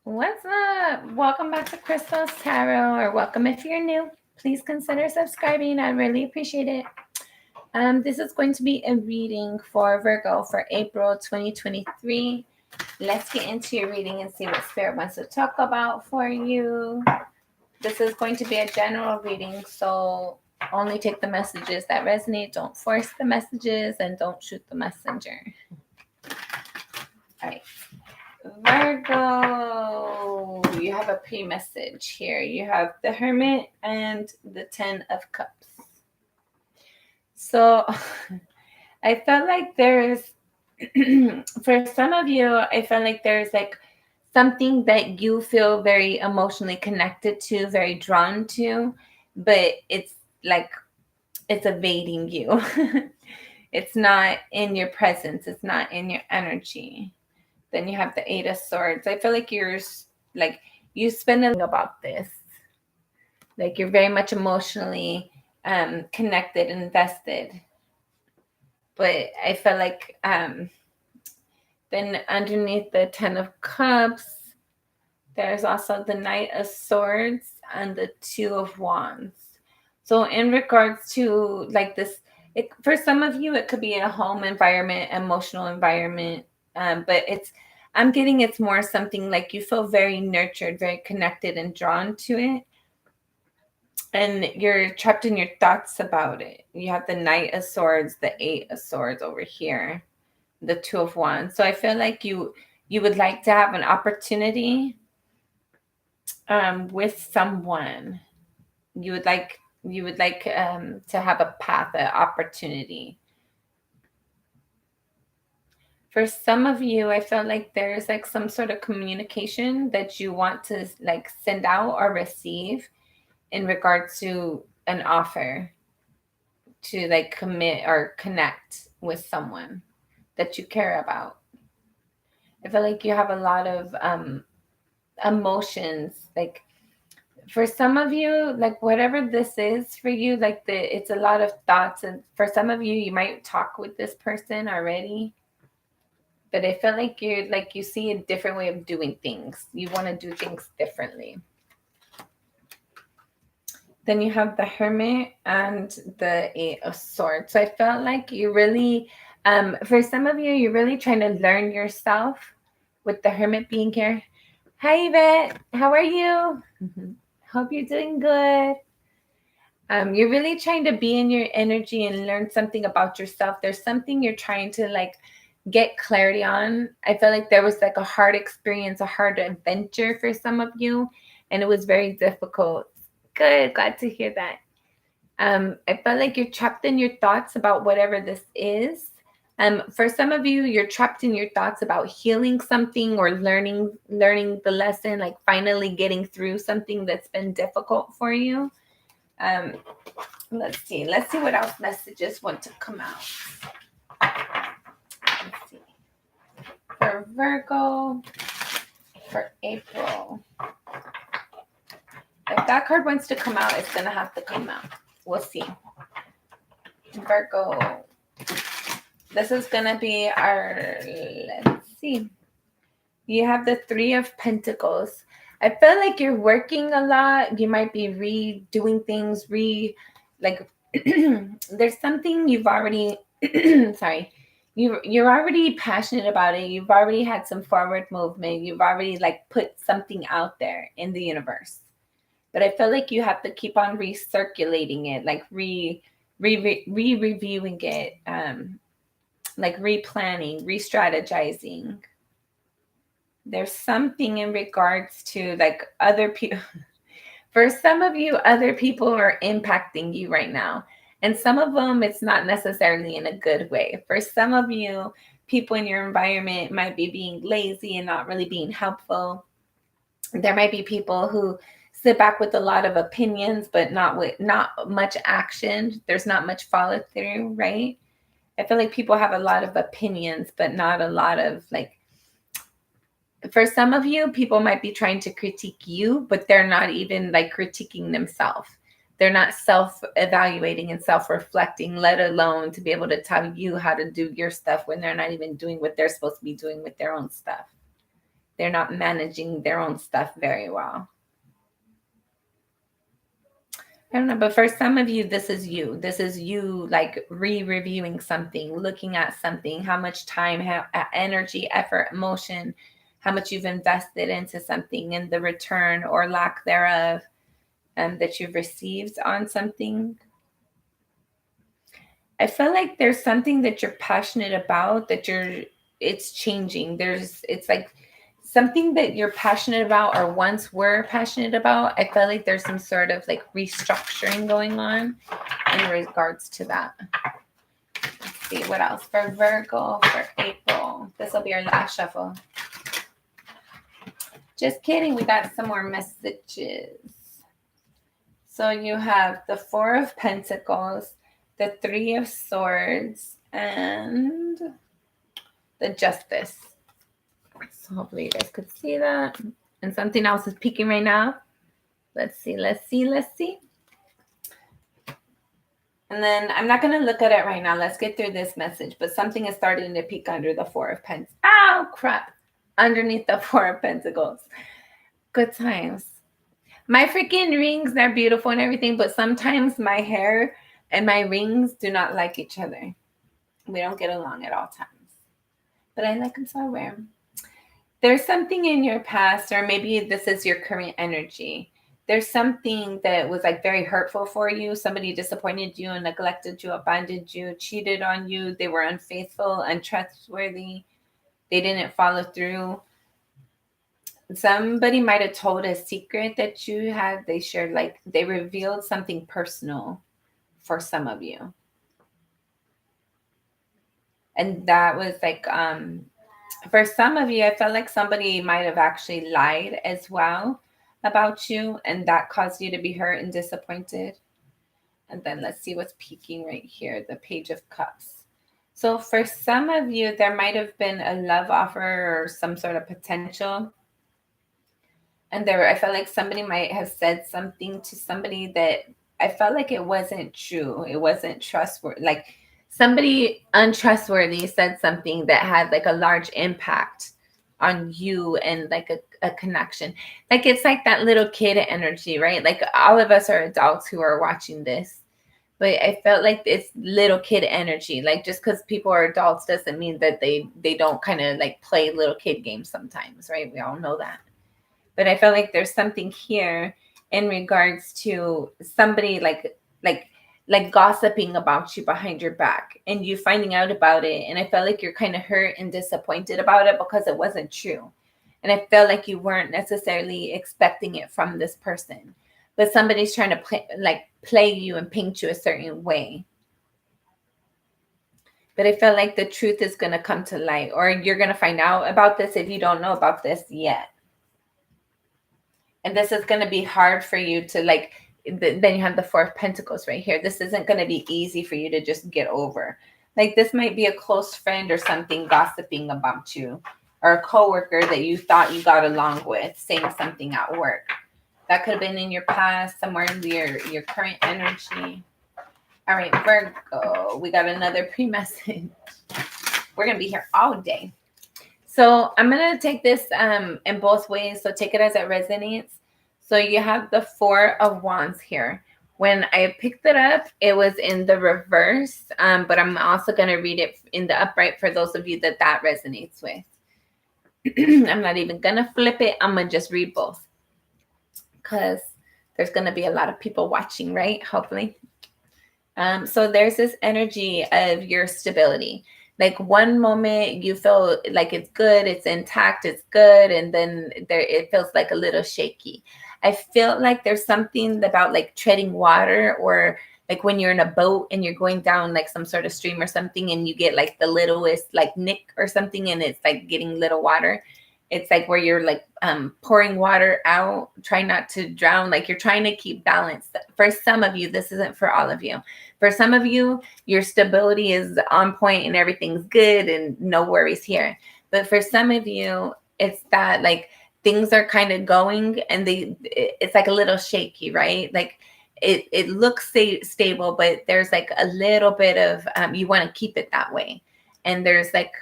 What's up? Welcome back to Crystal's Tarot, or welcome if you're new. Please consider subscribing. I really appreciate it. This is going to be a reading for Virgo for April 2023. Let's get into your reading and see what Spirit wants to talk about for you. This is going to be a general reading, so only take the messages that resonate. Don't force the messages and don't shoot the messenger. All right. Virgo, you have a pre-message here. You have the Hermit and the 10 of Cups. So I felt like there's, for some of you, I felt like there's like something that you feel very emotionally connected to, very drawn to, but it's like it's evading you. It's not in your presence. It's not in your energy. Then you have the Eight of Swords. I feel like you spend a lot about this. Like you're very much emotionally connected and invested. But I feel like then underneath the Ten of Cups, there's also the Knight of Swords and the Two of Wands. So in regards to like this, for some of you, it could be a home environment, emotional environment. But I'm getting it's more something like you feel very nurtured, very connected and drawn to it. And you're trapped in your thoughts about it. You have the Knight of Swords, the Eight of Swords over here, the Two of Wands. So I feel like you would like to have an opportunity with someone. You would like to have a path, an opportunity. For some of you, I felt like there's like some sort of communication that you want to like send out or receive in regards to an offer to like commit or connect with someone that you care about. I feel like you have a lot of emotions. Like for some of you, like whatever this is for you, like it's a lot of thoughts. And for some of you, you might talk with this person already. But I feel like you see a different way of doing things. You want to do things differently. Then you have the Hermit and the Eight of Swords. So I felt like you really, for some of you, you're really trying to learn yourself with the Hermit being here. Hi, Yvette. How are you? Hope you're doing good. You're really trying to be in your energy and learn something about yourself. There's something you're trying to like get clarity on. I feel like there was like a hard experience, a hard adventure for some of you, and it was very difficult. Good, glad to hear that. I felt like you're trapped in your thoughts about whatever this is. For some of you, you're trapped in your thoughts about healing something or learning the lesson, like finally getting through something that's been difficult for you. Let's see what else messages want to come out. Let's see. For Virgo, for April. If that card wants to come out, it's going to have to come out. We'll see. Virgo. This is going to be our, let's see. You have the Three of Pentacles. I feel like you're working a lot. You might be redoing things, there's something you've already, sorry. You're already passionate about it. You've already had some forward movement. You've already like put something out there in the universe. But I feel like you have to keep on recirculating it, like reviewing it, like replanning, re-strategizing. There's something in regards to like other people. For some of you, other people are impacting you right now. And some of them, it's not necessarily in a good way. For some of you, people in your environment might be being lazy and not really being helpful. There might be people who sit back with a lot of opinions, but not much action. There's not much follow through, right? I feel like people have a lot of opinions, but not a lot of like, for some of you, people might be trying to critique you, but they're not even like critiquing themselves. They're not self-evaluating and self-reflecting, let alone to be able to tell you how to do your stuff when they're not even doing what they're supposed to be doing with their own stuff. They're not managing their own stuff very well. I don't know, but for some of you, this is you. This is you like re-reviewing something, looking at something, how much time, how, energy, effort, emotion, how much you've invested into something and the return or lack thereof that you've received on something. I feel like there's something that you're passionate about it's changing. It's like something that you're passionate about or once were passionate about. I feel like there's some sort of like restructuring going on in regards to that. Let's see what else for Virgo for April. This will be our last shuffle. Just kidding. We got some more messages. So you have the Four of Pentacles, the Three of Swords, and the Justice. So hopefully you guys could see that. And something else is peeking right now. Let's see. And then I'm not going to look at it right now. Let's get through this message. But something is starting to peek under the Four of Pentacles. Ow, crap. Underneath the Four of Pentacles. Good times. My freaking rings, they're beautiful and everything. But sometimes my hair and my rings do not like each other. We don't get along at all times. But I like them, so I wear them. There's something in your past, or maybe this is your current energy. There's something that was like very hurtful for you. Somebody disappointed you, neglected you, abandoned you, cheated on you. They were unfaithful, untrustworthy. They didn't follow through. Somebody might have told a secret that you had. They shared, like they revealed something personal for some of you. And that was like, for some of you, I felt like somebody might have actually lied as well about you, and that caused you to be hurt and disappointed. And then let's see what's peeking right here, the Page of Cups. So for some of you, there might have been a love offer or some sort of potential. And I felt like somebody might have said something to somebody that I felt like it wasn't true. It wasn't trustworthy. Like somebody untrustworthy said something that had like a large impact on you and like a connection. Like it's like that little kid energy, right? Like all of us are adults who are watching this. But I felt like it's little kid energy. Like just because people are adults doesn't mean that they don't kind of like play little kid games sometimes, right? We all know that. But I felt like there's something here in regards to somebody like gossiping about you behind your back and you finding out about it. And I felt like you're kind of hurt and disappointed about it because it wasn't true. And I felt like you weren't necessarily expecting it from this person, but somebody's trying to play you and paint you a certain way. But I felt like the truth is going to come to light, or you're going to find out about this if you don't know about this yet. And this is going to be hard for you to then you have the Four of Pentacles right here. This isn't going to be easy for you to just get over. Like this might be a close friend or something gossiping about you, or a coworker that you thought you got along with saying something at work. That could have been in your past, somewhere in your current energy. All right, Virgo, we got another pre-message. We're going to be here all day. So I'm going to take this in both ways. So take it as it resonates. So you have the Four of Wands here. When I picked it up, it was in the reverse, but I'm also going to read it in the upright for those of you that resonates with. I'm not even going to flip it. I'm going to just read both because there's going to be a lot of people watching, right? Hopefully. So there's this energy of your stability. Like one moment you feel like it's good, it's intact, it's good. And then it feels like a little shaky. I feel like there's something about like treading water, or like when you're in a boat and you're going down like some sort of stream or something and you get like the littlest like nick or something and it's like getting little water. It's like where you're like pouring water out, trying not to drown, like you're trying to keep balance. For some of you, this isn't for all of you. For some of you, your stability is on point and everything's good and no worries here. But for some of you, it's that like things are kind of going and it's like a little shaky, right? Like it looks stable, but there's like a little bit of you want to keep it that way. And there's like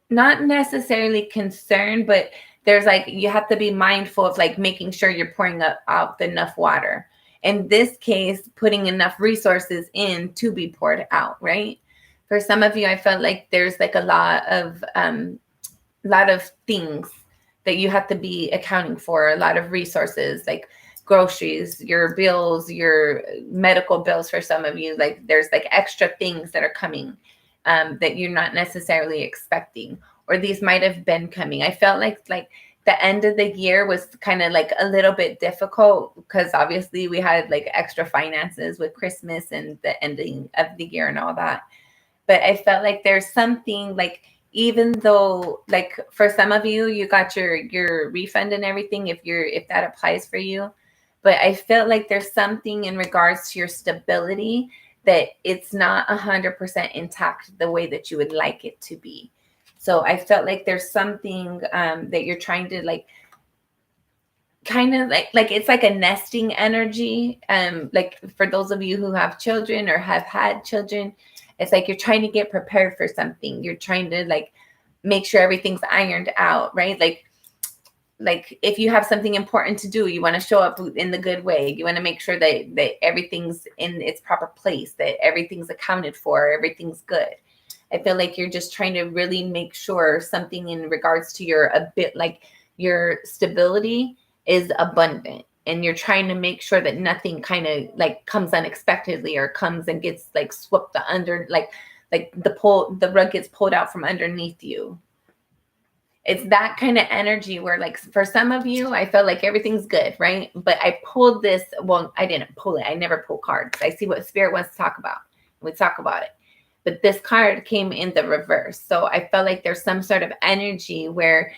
not necessarily concerned, but there's like, you have to be mindful of like making sure you're pouring out enough water. In this case, putting enough resources in to be poured out, right? For some of you, I felt like there's like a lot of things that you have to be accounting for, a lot of resources like groceries, your bills, your medical bills. For some of you, like there's like extra things that are coming that you're not necessarily expecting, or these might have been coming. I felt like the end of the year was kind of like a little bit difficult because obviously we had like extra finances with Christmas and the ending of the year and all that. But I felt like there's something like, even though like for some of you, you got your refund and everything, if that applies for you, but I felt like there's something in regards to your stability that it's not 100% intact the way that you would like it to be. So I felt like there's something that you're trying to like, kind of like it's like a nesting energy. Like for those of you who have children or have had children, it's like you're trying to get prepared for something. You're trying to like make sure everything's ironed out, right? Like if you have something important to do, you want to show up in the good way. You want to make sure that everything's in its proper place, that everything's accounted for, everything's good. I feel like you're just trying to really make sure something in regards to your stability is abundant, and you're trying to make sure that nothing kind of like comes unexpectedly or comes and gets like swept under, like the rug gets pulled out from underneath you. It's that kind of energy where like for some of you, I felt like everything's good, right? But I pulled this, well, I didn't pull it. I never pull cards. I see what spirit wants to talk about. We talk about it. But this card came in the reverse. So I felt like there's some sort of energy where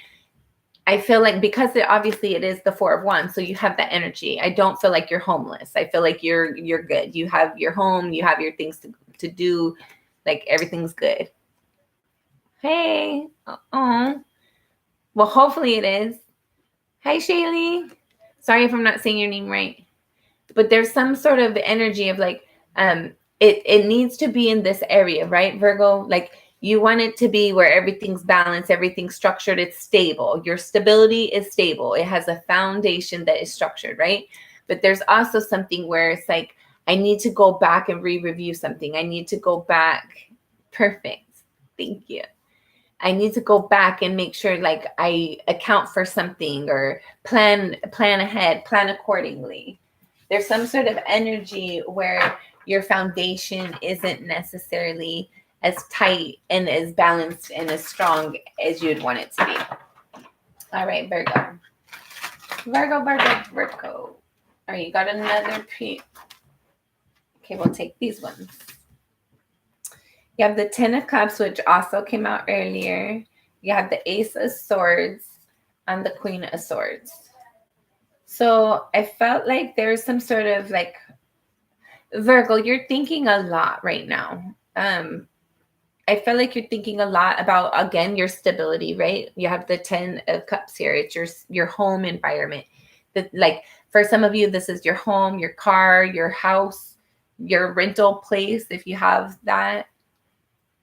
I feel like, because obviously it is the Four of Wands, so you have that energy. I don't feel like you're homeless. I feel like you're good. You have your home, you have your things to do, like everything's good. Hey, oh, well, hopefully it is. Hi, Shaylee. Sorry if I'm not saying your name right, but there's some sort of energy of like, it needs to be in this area, right, Virgo? Like you want it to be where everything's balanced, everything's structured, it's stable. Your stability is stable. It has a foundation that is structured, right? But there's also something where it's like, I need to go back and re-review something. I need to go back. Perfect. Thank you. I need to go back and make sure like I account for something or plan ahead, plan accordingly. There's some sort of energy where your foundation isn't necessarily as tight and as balanced and as strong as you'd want it to be. All right, Virgo. Virgo. All right, you got another Okay, we'll take these ones. You have the Ten of Cups, which also came out earlier. You have the Ace of Swords and the Queen of Swords. So I felt like there's some sort of like, Virgo, you're thinking a lot right now. I feel like you're thinking a lot about, again, your stability, right? You have the 10 of Cups here. It's your home environment. Like for some of you, this is your home, your car, your house, your rental place, if you have that.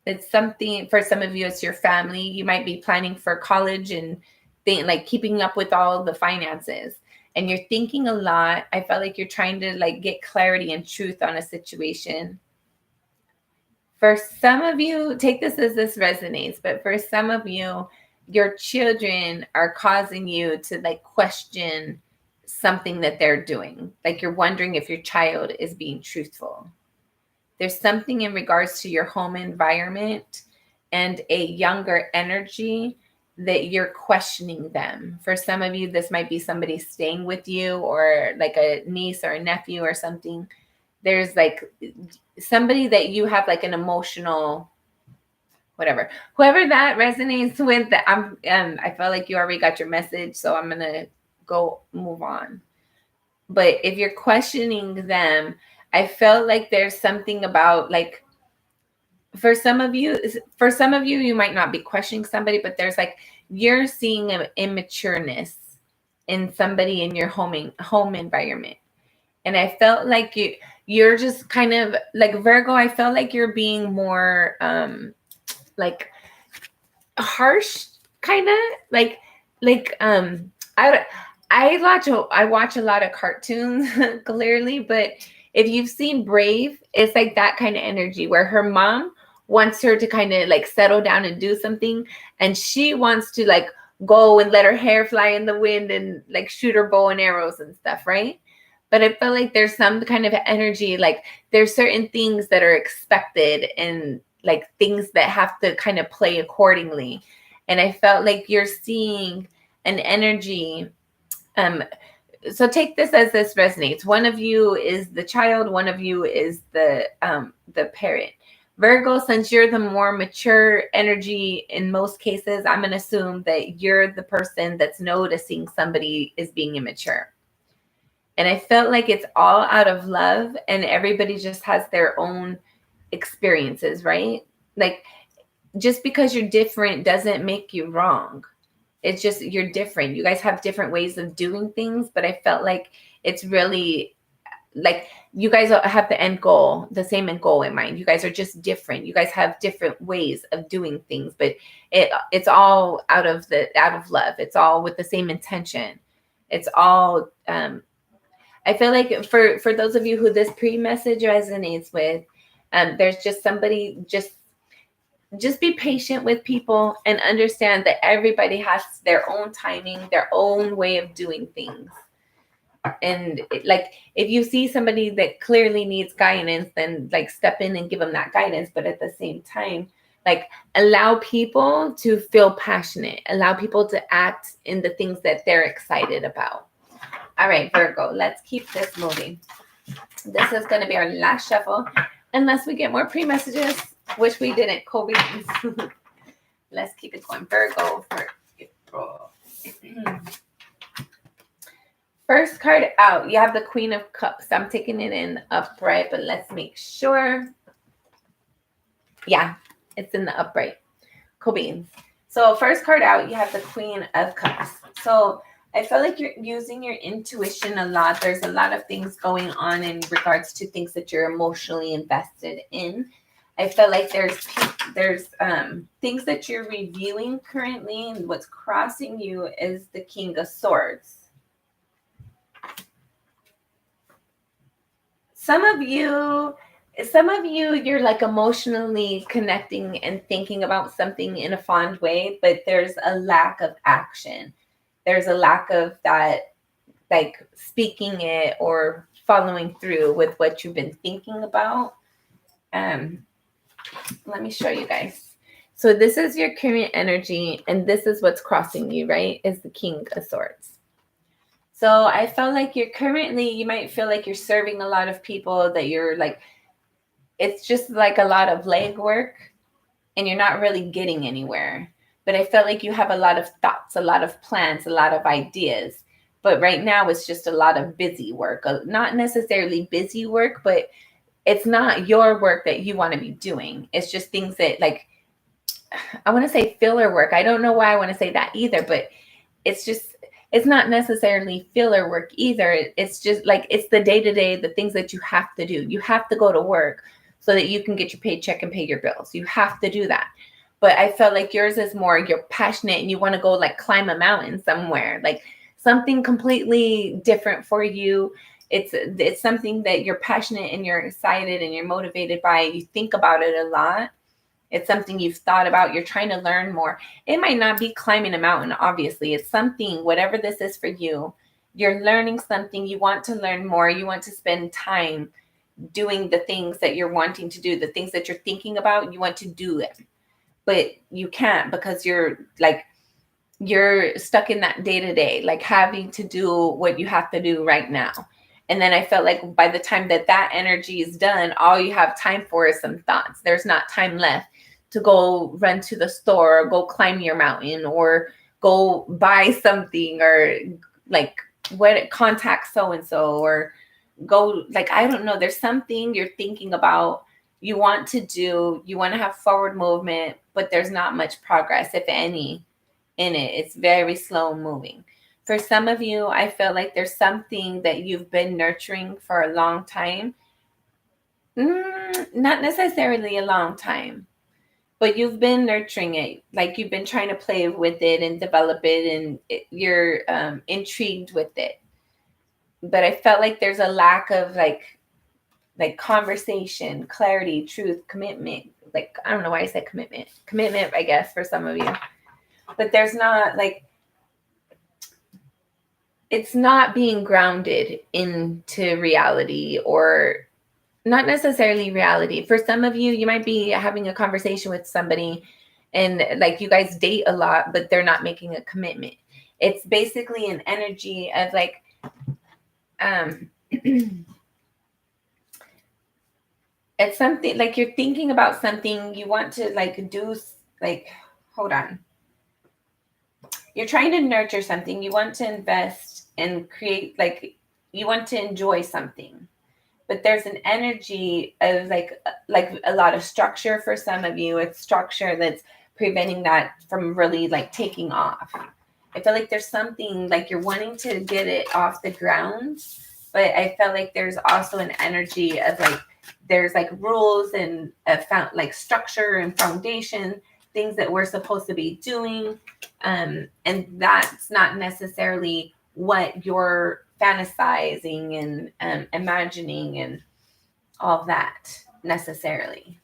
It's something, for some of you, it's your family. You might be planning for college and like keeping up with all the finances. And you're thinking a lot. I felt like you're trying to like get clarity and truth on a situation. For some of you, take this as this resonates, but for some of you, your children are causing you to like question something that they're doing. Like you're wondering if your child is being truthful. There's something in regards to your home environment and a younger energy that you're questioning them. For some of you, this might be somebody staying with you or like a niece or a nephew or something. There's like somebody that you have like an emotional, whatever, whoever that resonates with. That I feel like you already got your message, so I'm gonna go move on. But if you're questioning them, I felt like there's something about like, for some of you, you might not be questioning somebody, but there's like, you're seeing an immatureness in somebody in your home environment. And I felt like you're just kind of like, Virgo, I felt like you're being more like harsh, kind of like I I watch a lot of cartoons clearly, but if you've seen Brave, it's like that kind of energy where her mom wants her to kind of like settle down and do something, and she wants to like go and let her hair fly in the wind and like shoot her bow and arrows and stuff, right? But I feel like there's some kind of energy, like there's certain things that are expected and like things that have to kind of play accordingly. And I felt like you're seeing an energy. um so take this as this resonates. One of you is the child, one of you is the parent. Virgo, since you're the more mature energy in most cases, I'm going to assume that you're the person that's noticing somebody is being immature. And I felt like it's all out of love, and everybody just has their own experiences, right? Like, just because you're different doesn't make you wrong. It's just you're different. You guys have different ways of doing things, but I felt like it's really like you guys have the end goal, the same end goal in mind. You guys are just different. You guys have different ways of doing things, but it's all out of love. It's all with the same intention. It's all I feel like for those of you who this pre-message resonates with, there's just somebody, just be patient with people and understand that everybody has their own timing, their own way of doing things. And like if you see somebody that clearly needs guidance, then like step in and give them that guidance. But at the same time, like allow people to feel passionate, allow people to act in the things that they're excited about. All right, Virgo, let's keep this moving. This is going to be our last shuffle, unless we get more pre-messages, which we didn't, Kobe. Let's keep it going. Virgo for April. First card out, you have the Queen of Cups. I'm taking it in upright, but let's make sure. Yeah, it's in the upright. Cool beans. So first card out, you have the Queen of Cups. So I feel like you're using your intuition a lot. There's a lot of things going on in regards to things that you're emotionally invested in. I feel like there's things that you're reviewing currently, and what's crossing you is the King of Swords. Some of you, you're like emotionally connecting and thinking about something in a fond way, but there's a lack of action. There's a lack of that, like speaking it or following through with what you've been thinking about. Let me show you guys. So this is your current energy, and this is what's crossing you, right? Is the King of Swords. So I felt like you might feel like you're serving a lot of people, that you're like, it's just like a lot of legwork and you're not really getting anywhere. But I felt like you have a lot of thoughts, a lot of plans, a lot of ideas. But right now it's just a lot of busy work, not necessarily busy work, but it's not your work that you want to be doing. It's just things that, like, I want to say filler work. I don't know why I want to say that either, but it's not necessarily filler work either. It's just like, it's the day-to-day, the things that you have to do. You have to go to work so that you can get your paycheck and pay your bills. You have to do that. But I felt like yours is more, you're passionate and you want to go like climb a mountain somewhere, like something completely different for you. It's something that you're passionate and you're excited and you're motivated by. You think about it a lot. It's something you've thought about. You're trying to learn more. It might not be climbing a mountain, obviously. It's something, whatever this is for you, you're learning something. You want to learn more. You want to spend time doing the things that you're wanting to do, the things that you're thinking about. You want to do them, but you can't because you're stuck in that day-to-day, like having to do what you have to do right now. And then I felt like by the time that energy is done, all you have time for is some thoughts. There's not time left to go run to the store or go climb your mountain or go buy something or like contact so-and-so or go, like, I don't know. There's something you're thinking about, you want to do, you want to have forward movement, but there's not much progress, if any, in it. It's very slow moving. For some of you, I feel like there's something that you've been nurturing for a long time. Not necessarily a long time, but you've been nurturing it. Like you've been trying to play with it and develop it, and you're intrigued with it. But I felt like there's a lack of like conversation, clarity, truth, commitment. Like, I don't know why I said commitment, I guess, for some of you, but there's not like, it's not being grounded into reality, or not necessarily reality. For some of you, you might be having a conversation with somebody and like you guys date a lot, but they're not making a commitment. It's basically an energy of like, it's something like you're thinking about something you want to like do, like, hold on. You're trying to nurture something, you want to invest and create, like you want to enjoy something, but there's an energy of like a lot of structure. For some of you, it's structure that's preventing that from really like taking off. I feel like there's something like you're wanting to get it off the ground, but I felt like there's also an energy of like there's like rules and like structure and foundation, things that we're supposed to be doing, and that's not necessarily what you're fantasizing and imagining and all that necessarily.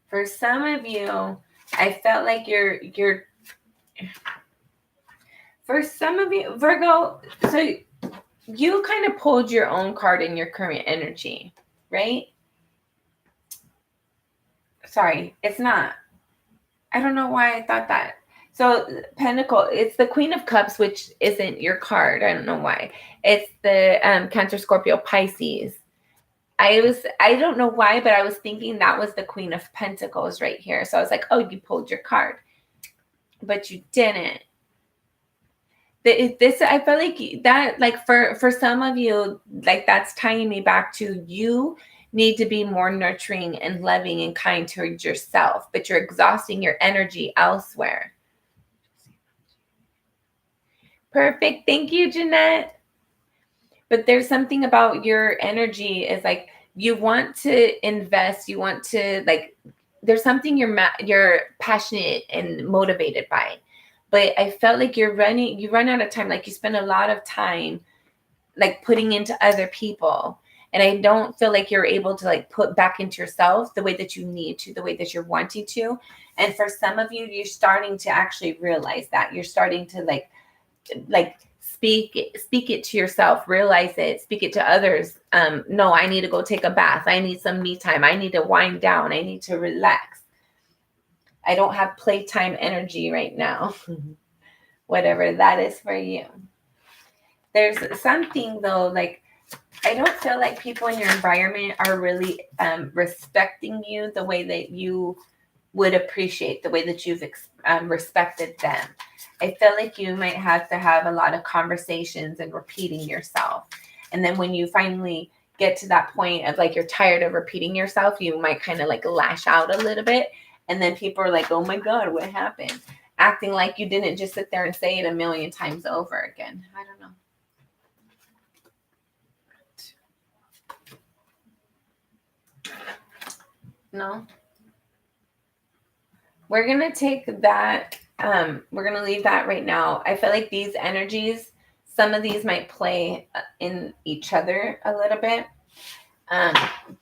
For some of you, I felt like you're for some of you, Virgo, so you kind of pulled your own card in your current energy, right? Sorry, it's not. I don't know why I thought that. So Pentacle, it's the Queen of Cups, which isn't your card. I don't know why. It's the Cancer, Scorpio, Pisces. I don't know why, but I was thinking that was the Queen of Pentacles right here. So I was like, oh, you pulled your card, but you didn't. This, I felt like that, like for some of you, like that's tying me back to you need to be more nurturing and loving and kind towards yourself, but you're exhausting your energy elsewhere. Perfect. Thank you, Jeanette. But there's something about your energy is like you want to invest, you want to like, there's something you're passionate and motivated by. But I felt like you run out of time. Like you spend a lot of time like putting into other people. And I don't feel like you're able to like put back into yourself the way that you need to, the way that you're wanting to. And for some of you, you're starting to actually realize that. You're starting to like speak it to yourself, realize it, speak it to others. No, I need to go take a bath. I need some me time. I need to wind down. I need to relax. I don't have playtime energy right now. Whatever that is for you. There's something though, like I don't feel like people in your environment are really respecting you the way that you would appreciate, the way that you've respected them. I feel like you might have to have a lot of conversations and repeating yourself. And then when you finally get to that point of like you're tired of repeating yourself, you might kind of like lash out a little bit. And then people are like, oh my God, what happened? Acting like you didn't just sit there and say it a million times over again. I don't know. No. We're going to take that. We're going to leave that right now. I feel like these energies, some of these might play in each other a little bit.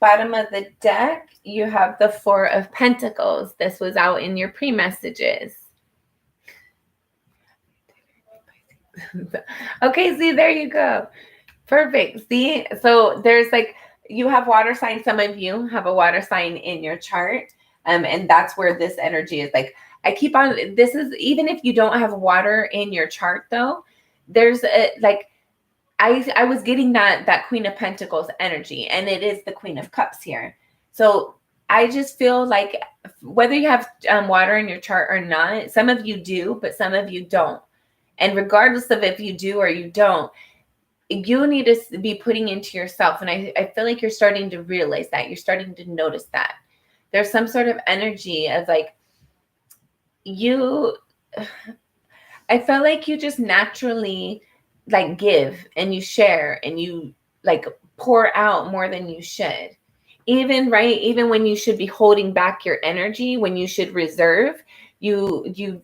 Bottom of the deck, you have the Four of Pentacles. This was out in your pre-messages. Okay, see, there you go. Perfect. See, so there's like, you have water signs. Some of you have a water sign in your chart. And that's where this energy is. Like, I keep on, this is, even if you don't have water in your chart though, there's a, like, I was getting that Queen of Pentacles energy, and it is the Queen of Cups here. So I just feel like whether you have water in your chart or not, some of you do, but some of you don't. And regardless of if you do or you don't, you need to be putting into yourself. And I feel like you're starting to realize that. You're starting to notice that. There's some sort of energy of like you, I feel like you just naturally like give and you share and you like pour out more than you should. even, right, even when you should be holding back your energy, when you should reserve, you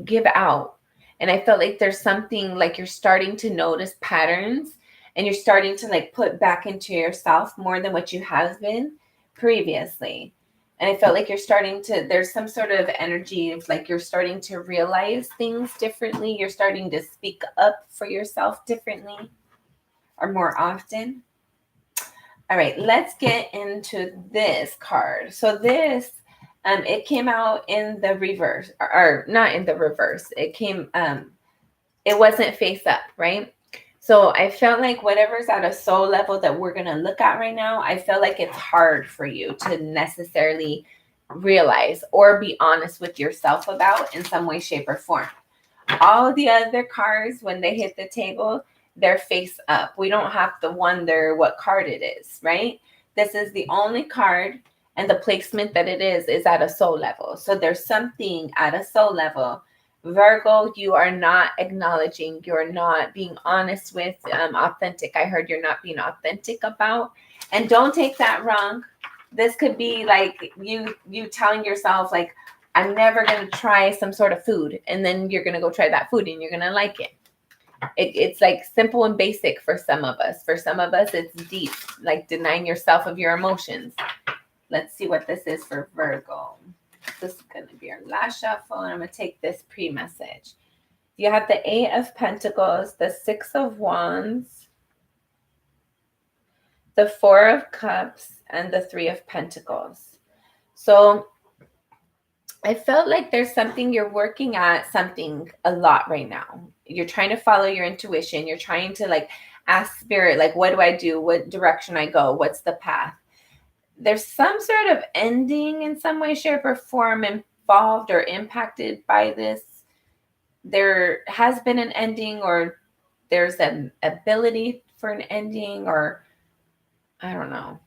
give out. And I felt like there's something like you're starting to notice patterns, and you're starting to like put back into yourself more than what you have been previously. And I felt like you're starting to, there's some sort of energy of like you're starting to realize things differently. You're starting to speak up for yourself differently or more often. All right, let's get into this card. So this, it came out in the reverse, or not in the reverse. It came, it wasn't face up, right? So I felt like whatever's at a soul level that we're going to look at right now, I feel like it's hard for you to necessarily realize or be honest with yourself about in some way, shape, or form. All the other cards, when they hit the table, they're face up. We don't have to wonder what card it is, right? This is the only card, and the placement that it is at a soul level. So there's something at a soul level. Virgo, you are not acknowledging, you're not being honest with, authentic. I heard you're not being authentic about. And don't take that wrong. This could be like you telling yourself, like, I'm never going to try some sort of food. And then you're going to go try that food and you're going to like it. It's like simple and basic for some of us. For some of us, it's deep, like denying yourself of your emotions. Let's see what this is for Virgo. This is going to be our last shuffle, and I'm going to take this pre-message. You have the 8 of Pentacles, the 6 of Wands, the 4 of Cups, and the 3 of Pentacles. So I felt like there's something you're working at, something a lot right now. You're trying to follow your intuition. You're trying to like ask spirit, like, what do I do? What direction I go? What's the path? There's some sort of ending in some way, shape, or form involved or impacted by this. There has been an ending, or there's an ability for an ending, or I don't know.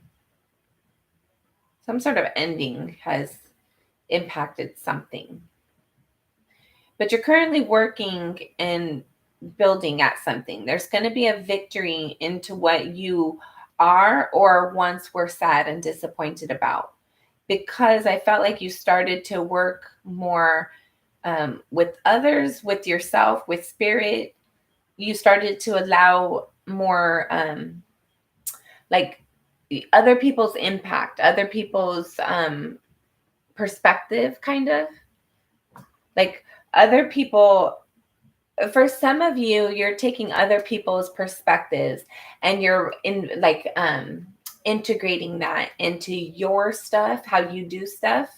Some sort of ending has impacted something. But you're currently working and building at something. There's going to be a victory into what you are or once were sad and disappointed about, because I felt like you started to work more with others, with yourself, with spirit. You started to allow more like other people's impact, other people's perspective, kind of like other people. For some of you, you're taking other people's perspectives and you're in like integrating that into your stuff, how you do stuff.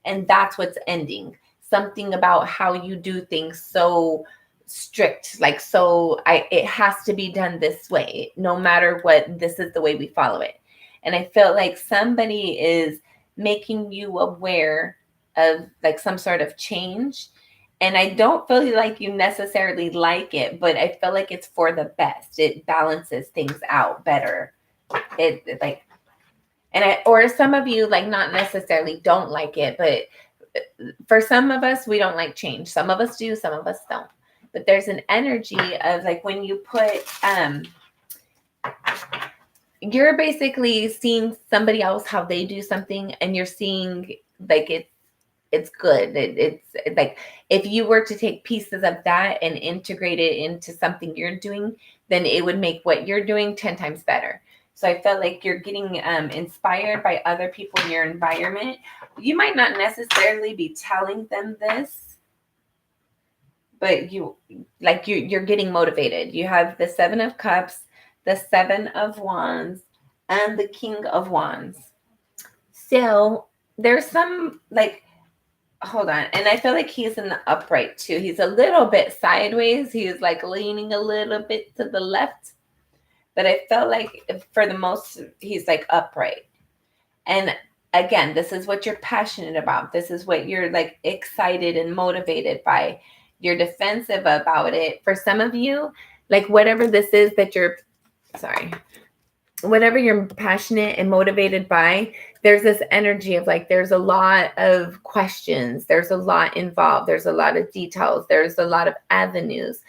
And that's what's ending. Something about how you do things so strict, like it has to be done this way, no matter what, this is the way we follow it. And I felt like somebody is making you aware of like some sort of change. And I don't feel like you necessarily like it, but I feel like it's for the best. It balances things out better. It like, or some of you like not necessarily don't like it, but for some of us, we don't like change. Some of us do, some of us don't. But there's an energy of like when you put, you're basically seeing somebody else, how they do something, and you're seeing like it's good. It's like if you were to take pieces of that and integrate it into something you're doing, then it would make what you're doing 10 times better. So I felt like you're getting inspired by other people in your environment. You might not necessarily be telling them this, but you're getting motivated. You have the 7 of Cups, the 7 of Wands, and the King of Wands. So there's some like, hold on. And I feel like he's in the upright too. He's a little bit sideways. He's like leaning a little bit to the left. But I felt like for the most, he's like upright. And again, this is what you're passionate about. This is what you're like excited and motivated by. You're defensive about it. For some of you, like whatever this is that whatever you're passionate and motivated by, there's this energy of like, there's a lot of questions. There's a lot involved. There's a lot of details. There's a lot of avenues,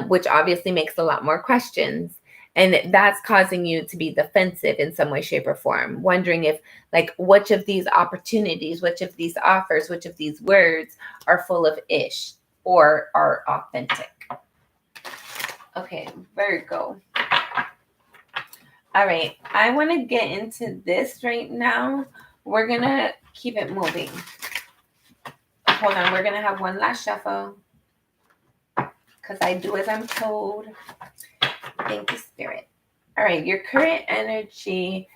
which obviously makes a lot more questions. And that's causing you to be defensive in some way, shape, or form, wondering if, like, which of these opportunities, which of these offers, which of these words are full of ish or are authentic. Okay, Virgo. All right, I want to get into this right now. We're going to keep it moving. Hold on, we're going to have one last shuffle because I do as I'm told. Thank you, Spirit. All right, your current energy.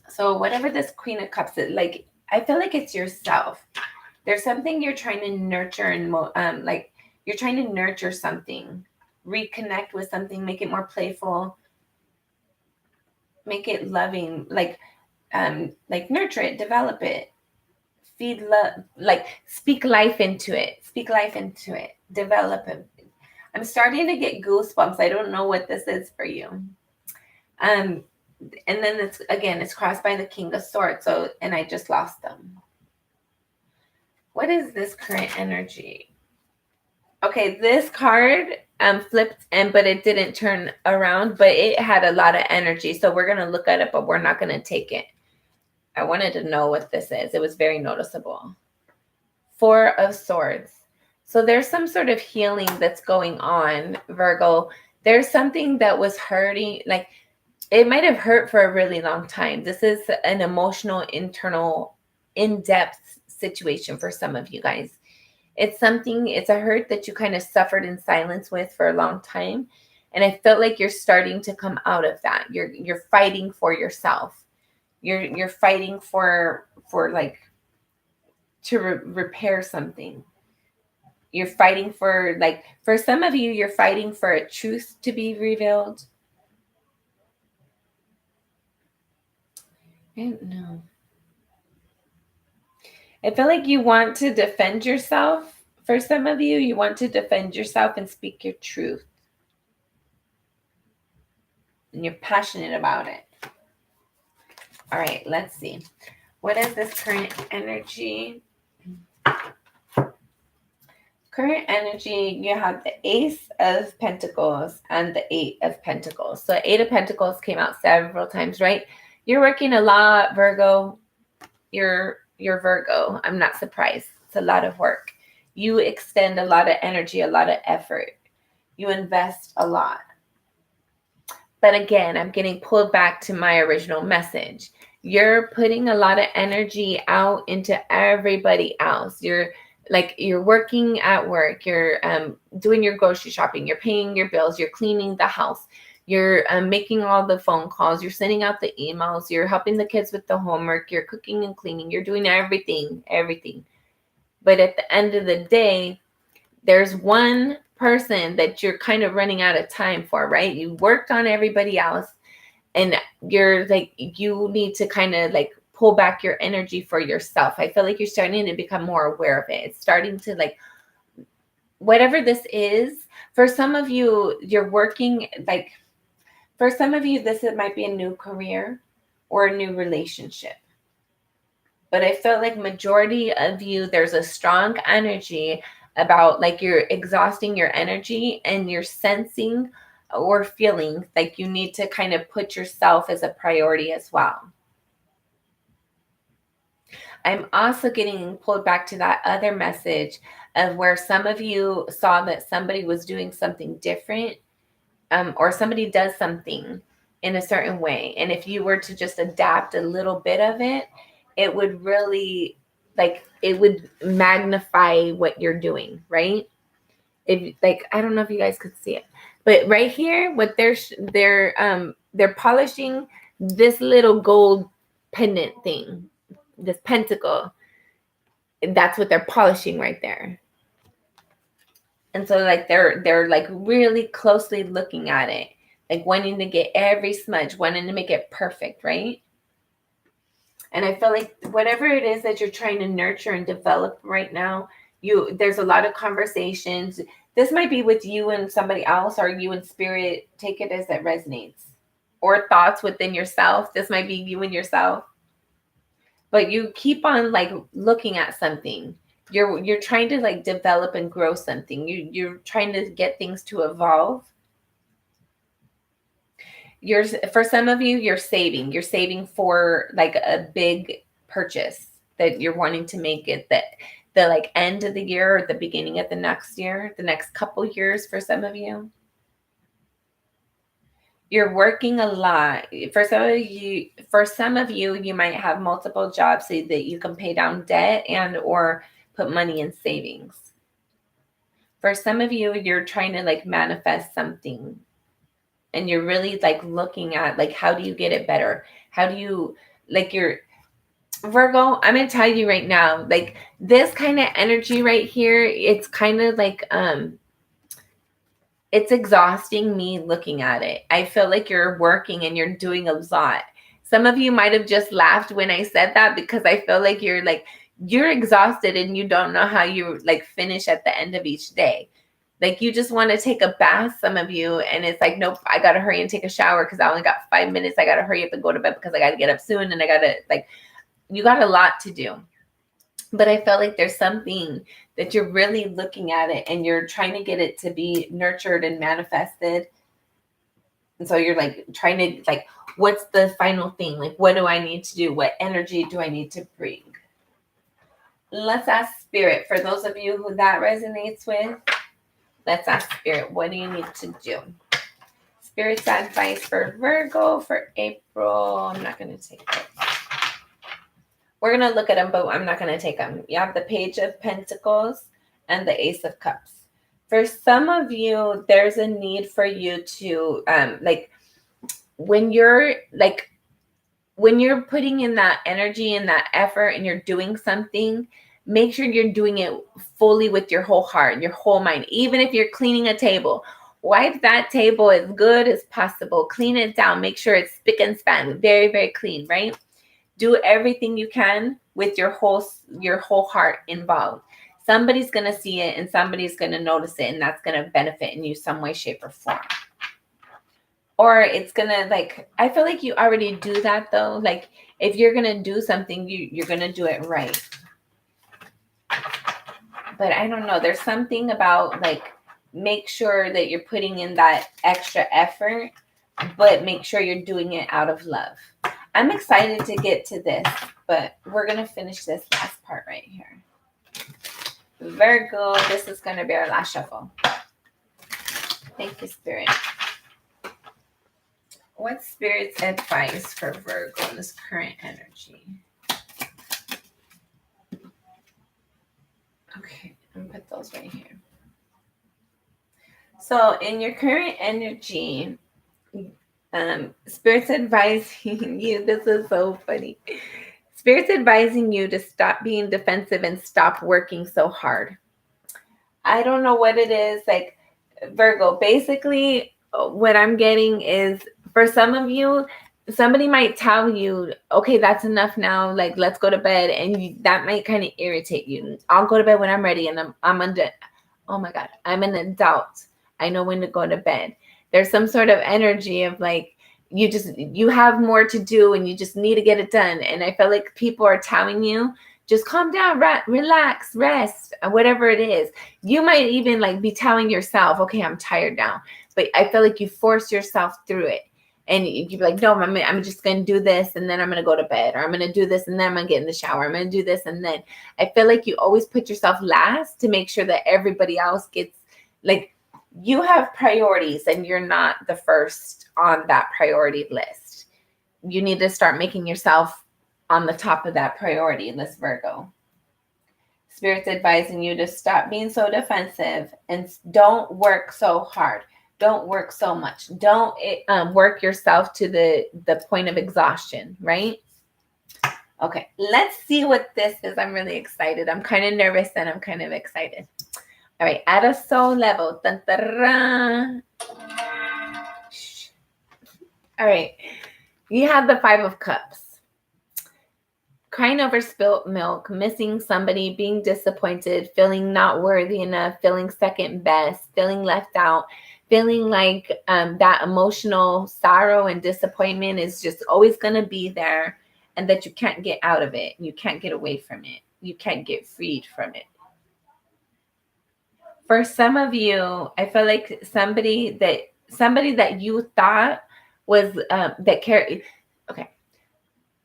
So whatever this Queen of Cups is, like, I feel like it's yourself. There's something you're trying to nurture and like you're trying to nurture something, reconnect with something, make it more playful, make it loving, like nurture it, develop it, feed love, like speak life into it, develop it. I'm starting to get goosebumps. I don't know what this is for you. And then it's crossed by the King of Swords. So, and I just lost them. What is this current energy? Okay, this card flipped but it didn't turn around, but it had a lot of energy. So we're going to look at it, but we're not going to take it. I wanted to know what this is. It was very noticeable. Four of Swords. So there's some sort of healing that's going on, Virgo. There's something that was hurting, like it might have hurt for a really long time. This is an emotional, internal, in-depth situation for some of you guys. It's a hurt that you kind of suffered in silence with for a long time. And I felt like you're starting to come out of that. You're fighting for yourself. You're fighting for like to repair something. You're fighting for, like, for some of you, you're fighting for a truth to be revealed. I don't know. I feel like you want to defend yourself. For some of you, you want to defend yourself and speak your truth. And you're passionate about it. All right, let's see. What is this current energy? Current energy, you have the Ace of Pentacles and the Eight of Pentacles. So Eight of Pentacles came out several times, right? You're working a lot, Virgo. You're Virgo. I'm not surprised. It's a lot of work. You extend a lot of energy, a lot of effort. You invest a lot. But again, I'm getting pulled back to my original message. You're putting a lot of energy out into everybody else. You're working at work, you're doing your grocery shopping, you're paying your bills, you're cleaning the house, you're making all the phone calls, you're sending out the emails, you're helping the kids with the homework, you're cooking and cleaning, you're doing everything. But at the end of the day, there's one person that you're kind of running out of time for, right? You worked on everybody else, and you're like, you need to kind of like pull back your energy for yourself. I feel like you're starting to become more aware of it. It's starting to, like, whatever this is, for some of you, you're working, like, for some of you, might be a new career or a new relationship. But I feel like majority of you, there's a strong energy about, like, you're exhausting your energy and you're sensing or feeling like you need to kind of put yourself as a priority as well. I'm also getting pulled back to that other message of where some of you saw that somebody was doing something different, or somebody does something in a certain way. And if you were to just adapt a little bit of it, it would really, like, it would magnify what you're doing, right? If, like, I don't know if you guys could see it, but right here, what they're polishing this little gold pendant thing, this pentacle. That's what they're polishing right there. And so, like, they're like really closely looking at it, like wanting to get every smudge, wanting to make it perfect, right? And I feel like whatever it is that you're trying to nurture and develop right now, there's a lot of conversations. This might be with you and somebody else, or you and spirit. Take it as it resonates. Or thoughts within yourself. This might be you and yourself. But you keep on, like, looking at something. You're trying to, like, develop and grow something. You're trying to get things to evolve. for some of you, you're saving for like a big purchase that you're wanting to make it the like end of the year or the beginning of the next year, the next couple years. For some of you, you're working a lot. For some of you, you might have multiple jobs so that you can pay down debt and or put money in savings. For some of you, you're trying to like manifest something, and you're really like looking at like, how do you get it better? How do you, like, you're Virgo, I'm going to tell you right now, like this kind of energy right here, it's kind of like it's exhausting me looking at it. I feel like you're working and you're doing a lot. Some of you might have just laughed when I said that, because I feel like you're exhausted and you don't know how you like finish at the end of each day. Like you just want to take a bath, some of you, and it's like, nope, I got to hurry and take a shower because I only got 5 minutes. I got to hurry up and go to bed because I got to get up soon, and I got to like, you got a lot to do. But I felt like there's something that you're really looking at it and you're trying to get it to be nurtured and manifested. And so you're like trying to like, what's the final thing? Like, what do I need to do? What energy do I need to bring? Let's ask Spirit. For those of you who that resonates with, let's ask Spirit, what do you need to do? Spirit's advice for Virgo for April. I'm not going to take it. We're going to look at them, but I'm not going to take them. You have the Page of Pentacles and the Ace of Cups. For some of you, there's a need for you to, like, when you're putting in that energy and that effort and you're doing something, make sure you're doing it fully with your whole heart, your whole mind. Even if you're cleaning a table, wipe that table as good as possible. Clean it down. Make sure it's spick and span, very, very clean, right? Do everything you can with your whole heart involved. Somebody's going to see it and somebody's going to notice it, and that's going to benefit in you some way, shape, or form. Or it's going to, like, I feel like you already do that though. Like if you're going to do something, you're going to do it right. But I don't know. There's something about like, make sure that you're putting in that extra effort, but make sure you're doing it out of love. I'm excited to get to this, but we're going to finish this last part right here. Virgo, this is going to be our last shuffle. Thank you, Spirit. What's Spirit's advice for Virgo in this current energy? Okay, I'm going to put those right here. So in your current energy, Spirit's advising you, this is so funny. Spirit's advising you to stop being defensive and stop working so hard. I don't know what it is, like Virgo, basically what I'm getting is, for some of you, somebody might tell you, okay, that's enough now, like let's go to bed, and that might kind of irritate you. I'll go to bed when I'm ready, and I'm under, oh my God, I'm an adult. I know when to go to bed. There's some sort of energy of like, you have more to do and you just need to get it done. And I feel like people are telling you, just calm down, relax, rest, whatever it is. You might even like be telling yourself, okay, I'm tired now. But I feel like you force yourself through it. And you'd be like, no, I'm just going to do this, and then I'm going to go to bed. Or I'm going to do this, and then I'm going to get in the shower. I'm going to do this, and then I feel like you always put yourself last to make sure that everybody else gets, like, you have priorities and you're not the first on that priority list. You need to start making yourself on the top of that priority list, Virgo. Spirit's advising you to stop being so defensive and don't work so hard. Don't work so much. Don't work yourself to the point of exhaustion, right? Okay, let's see what this is. I'm really excited. I'm kind of nervous and I'm kind of excited. All right, at a soul level. Dun, dun, dun. All right, you have the 5 of Cups. Crying over spilt milk, missing somebody, being disappointed, feeling not worthy enough, feeling second best, feeling left out, feeling like that emotional sorrow and disappointment is just always going to be there, and that you can't get out of it. You can't get away from it. You can't get freed from it. For some of you, I feel like somebody that you thought was that carried. Okay.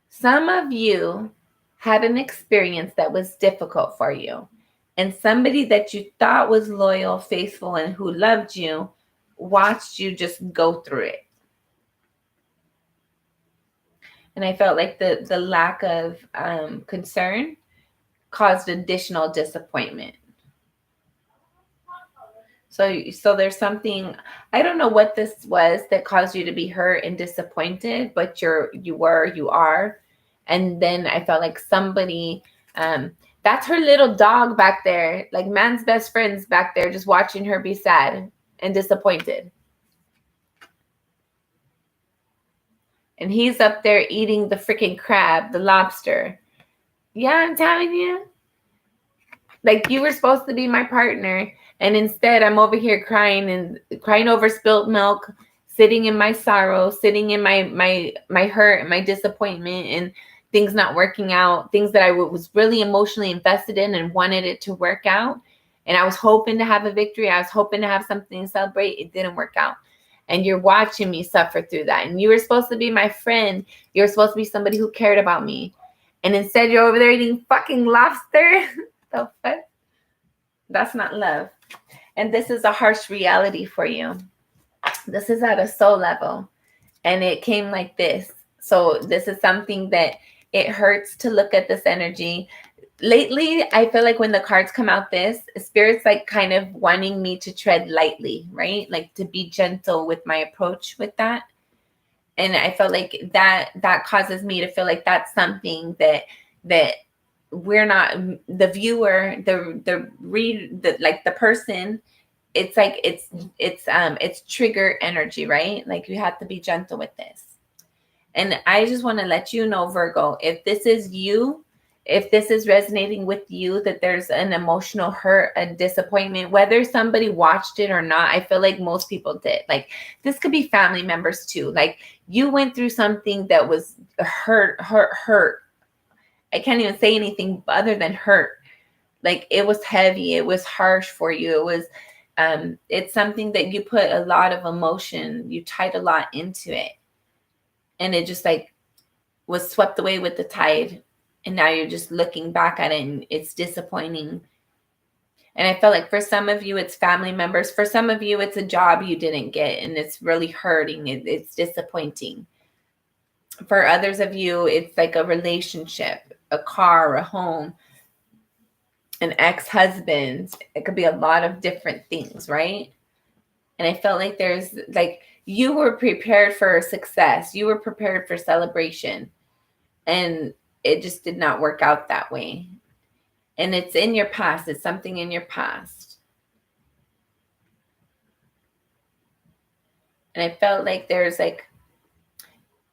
Some of you had an experience that was difficult for you, and somebody that you thought was loyal, faithful, and who loved you watched you just go through it. And I felt like the lack of concern caused additional disappointment. So there's something, I don't know what this was that caused you to be hurt and disappointed, but you are. And then I felt like somebody, that's her little dog back there, like man's best friends back there, just watching her be sad and disappointed. And he's up there eating the freaking crab, the lobster. Yeah, I'm telling you. Like, you were supposed to be my partner, and instead I'm over here crying over spilt milk, sitting in my sorrow, sitting in my hurt and my disappointment and things not working out, things that I was really emotionally invested in and wanted it to work out. And I was hoping to have a victory. I was hoping to have something to celebrate. It didn't work out. And you're watching me suffer through that. And you were supposed to be my friend. You were supposed to be somebody who cared about me. And instead you're over there eating fucking lobster. The fuck? That's not love. And this is a harsh reality for you. This is at a soul level. And it came like this. So this is something that it hurts to look at this energy. Lately, I feel like when the cards come out this, Spirit's like kind of wanting me to tread lightly, right? Like to be gentle with my approach with that. And I felt like that causes me to feel like that's something that we're not, the viewer, the person, it's like it's trigger energy, right? Like you have to be gentle with this. And I just want to let you know, Virgo, if this is you, if this is resonating with you, that there's an emotional hurt and disappointment, whether somebody watched it or not, I feel like most people did. Like this could be family members too. Like you went through something that was hurt. I can't even say anything other than hurt. Like it was heavy. It was harsh for you. It was, it's something that you put a lot of emotion, you tied a lot into it. And it just like was swept away with the tide. And now you're just looking back at it and it's disappointing. And I felt like for some of you, it's family members. For some of you, it's a job you didn't get and it's really hurting. It's disappointing. For others of you, it's like a relationship, a car, a home, an ex-husband. It could be a lot of different things, right? And I felt like there's like, you were prepared for success. You were prepared for celebration. And it just did not work out that way. And it's in your past. It's something in your past. And I felt like there's like,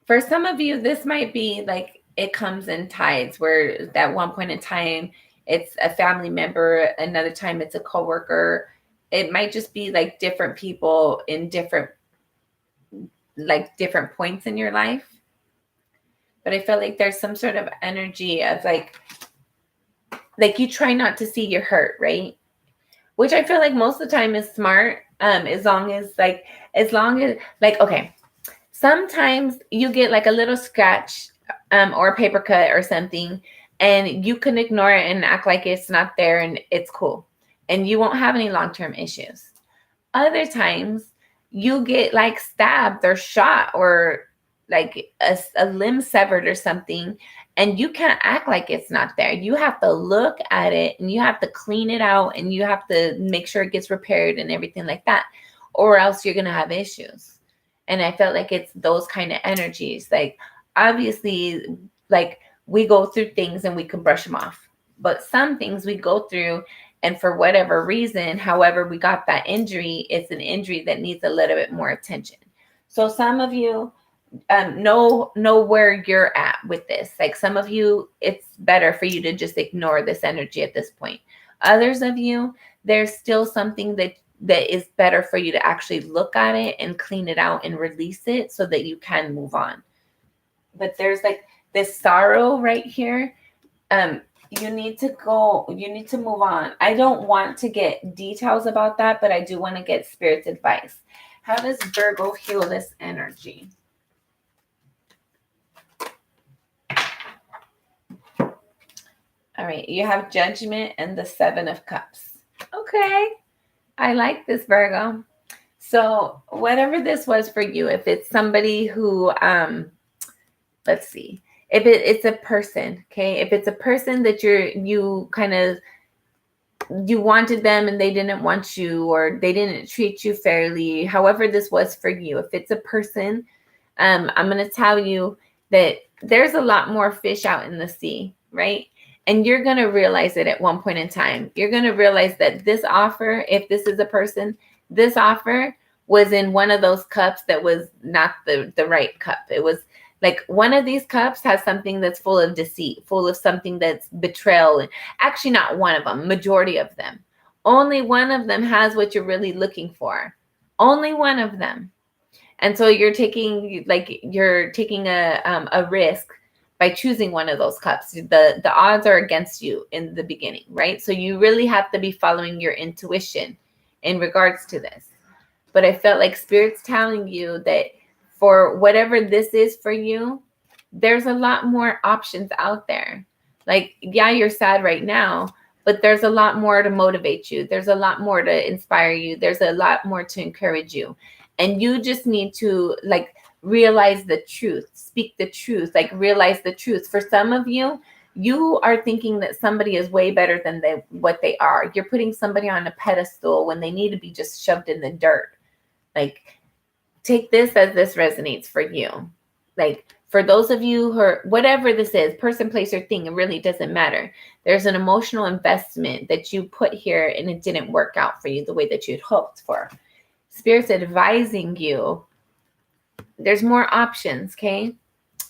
for some of you, this might be like, it comes in tides where at one point in time, it's a family member. Another time it's a coworker. It might just be like different people in different points in your life. But I feel like there's some sort of energy of like you try not to see your hurt, right? Which I feel like most of the time is smart. As long as okay, sometimes you get like a little scratch or a paper cut or something, and you can ignore it and act like it's not there and it's cool. And you won't have any long-term issues. Other times you get like stabbed or shot or like a limb severed or something, and you can't act like it's not there. You have to look at it and you have to clean it out and you have to make sure it gets repaired and everything like that, or else you're going to have issues. And I felt like it's those kind of energies. Like obviously, like we go through things and we can brush them off, but some things we go through, and for whatever reason, however we got that injury, it's an injury that needs a little bit more attention. So some of you know where you're at with this. Like some of you, it's better for you to just ignore this energy at this point. Others of you, there's still something that is better for you to actually look at it and clean it out and release it so that you can move on. But there's like this sorrow right here. You need to move on. I don't want to get details about that, but I do want to get Spirit's advice. How does Virgo heal this energy? All right. You have Judgment and the Seven of Cups. Okay. I like this, Virgo. So whatever this was for you, if it's somebody who, let's see, if it's a person, okay, if it's a person that you kind of, you wanted them and they didn't want you, or they didn't treat you fairly, however this was for you, if it's a person, I'm going to tell you that there's a lot more fish out in the sea, right? And you're going to realize it at one point in time. You're going to realize that this offer, if this is a person, this offer was in one of those cups that was not the right cup. It was like one of these cups has something that's full of deceit, full of something that's betrayal. Actually, not one of them, majority of them. Only one of them has what you're really looking for. Only one of them. And so you're taking a risk by choosing one of those cups. The odds are against you in the beginning, right? So you really have to be following your intuition in regards to this. But I felt like Spirit's telling you that for whatever this is for you, there's a lot more options out there. Like, yeah, you're sad right now, but there's a lot more to motivate you. There's a lot more to inspire you. There's a lot more to encourage you. And you just need to like realize the truth, speak the truth, like realize the truth. For some of you, you are thinking that somebody is way better than what they are. You're putting somebody on a pedestal when they need to be just shoved in the dirt. Like, take this as this resonates for you. Like, for those of you who are, whatever this is, person, place, or thing, it really doesn't matter. There's an emotional investment that you put here and it didn't work out for you the way that you'd hoped for. Spirit's advising you, there's more options, okay?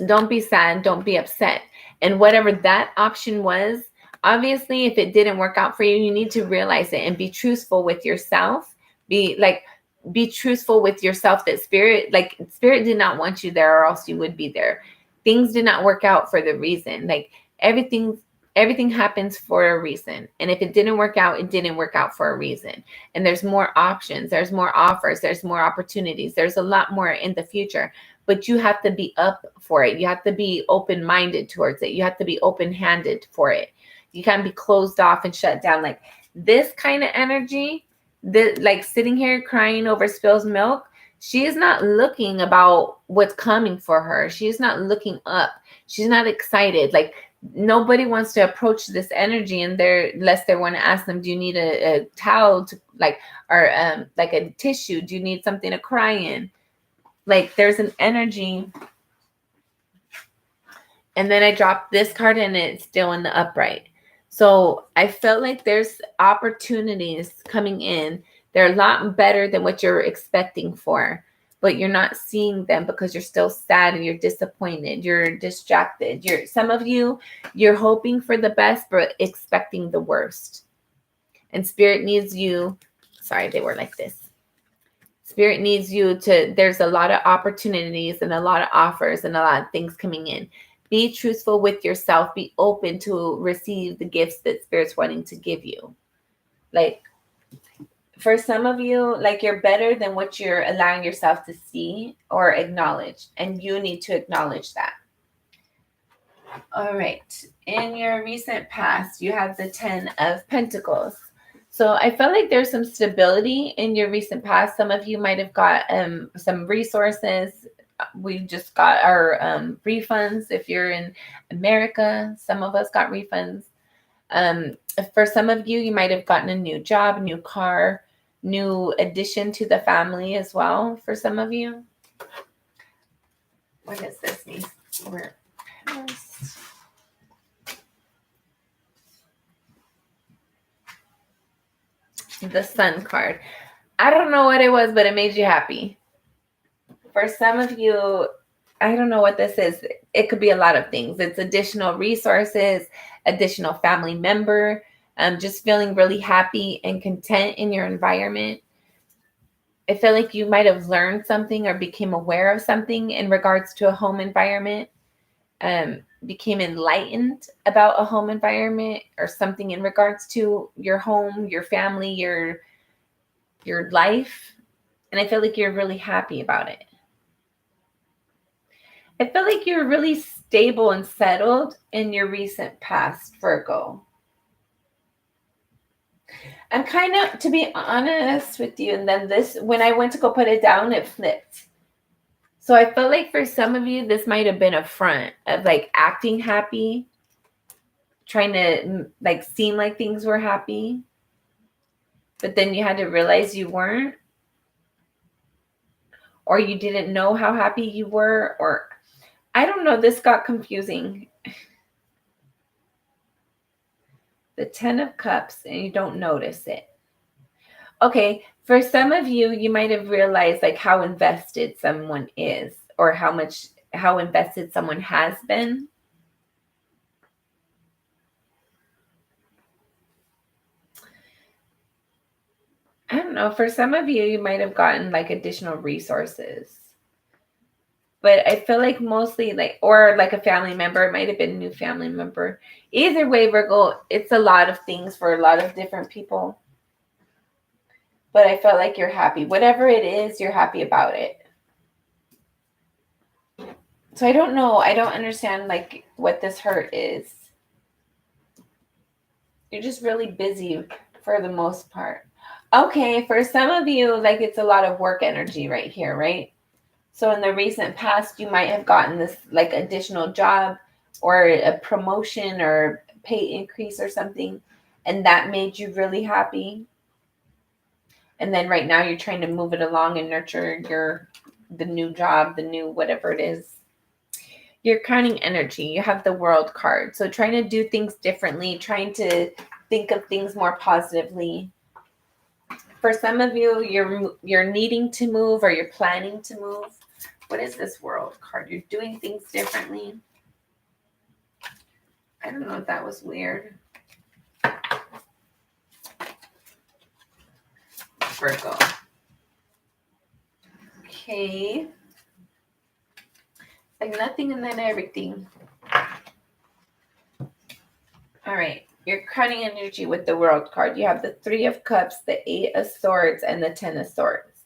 Don't be sad, don't be upset. And whatever that option was, obviously, if it didn't work out for you, you need to realize it and be truthful with yourself. Be truthful with yourself that Spirit did not want you there, or else you would be there. Things did not work out for the reason. Like, everything happens for a reason. And if it didn't work out, it didn't work out for a reason. And there's more options, there's more offers, there's more opportunities, there's a lot more in the future. But you have to be up for it. You have to be open-minded towards it. You have to be open-handed for it. You can't be closed off and shut down. Like, this kind of energy, like sitting here crying over spilled milk, she is not looking about what's coming for her. She's not looking up. She's not excited. Like, nobody wants to approach this energy unless they want to ask them, do you need a towel to or like a tissue? Do you need something to cry in? Like, there's an energy. And then I dropped this card and it's still in the upright. So I felt like there's opportunities coming in. They're a lot better than what you're expecting for, but you're not seeing them because you're still sad and you're disappointed. You're distracted. Some of you, you're hoping for the best, but expecting the worst. And Spirit needs you. Sorry, they were like this. Spirit needs you to, there's a lot of opportunities and a lot of offers and a lot of things coming in. Be truthful with yourself. Be open to receive the gifts that Spirit's wanting to give you. Like, for some of you, like, you're better than what you're allowing yourself to see or acknowledge. And you need to acknowledge that. All right. In your recent past, you have the 10 of Pentacles. So I felt like there's some stability in your recent past. Some of you might have got some resources. We just got our refunds. If you're in America, some of us got refunds. For some of you, you might have gotten a new job, new car, new addition to the family as well. For some of you, what does this mean? We're past. The Sun card. I don't know what it was, but it made you happy. For some of you, I don't know what this is. It could be a lot of things. It's additional resources, additional family member, just feeling really happy and content in your environment. I feel like you might have learned something or became aware of something in regards to a home environment, became enlightened about a home environment or something in regards to your home, your family, your life. And I feel like you're really happy about it. I feel like you're really stable and settled in your recent past, Virgo. I'm kind of, to be honest with you, and then this, when I went to go put it down, it flipped. So I feel like for some of you, this might have been a front of like acting happy, trying to like seem like things were happy, but then you had to realize you weren't, or you didn't know how happy you were, or I don't know. This got confusing. The 10 of Cups, and you don't notice it. Okay, for some of you, you might have realized like how invested someone is, or how invested someone has been. I don't know. For some of you, you might have gotten like additional resources. But I feel like mostly like, or like a family member, it might have been a new family member. Either way, Virgo, it's a lot of things for a lot of different people. But I felt like you're happy. Whatever it is, you're happy about it. So I don't know. I don't understand like what this hurt is. You're just really busy for the most part. Okay, for some of you, like it's a lot of work energy right here, right? So in the recent past, you might have gotten this like additional job or a promotion or pay increase or something, and that made you really happy. And then right now you're trying to move it along and nurture the new job, the new whatever it is. You're counting energy. You have the World card. So trying to do things differently, trying to think of things more positively. For some of you, you're needing to move or you're planning to move. What is this World card? You're doing things differently. I don't know if that was weird. Virgo. Okay. Like nothing and then everything. All right. You're cutting energy with the World card. You have the 3 of Cups, the 8 of Swords, and the 10 of Swords.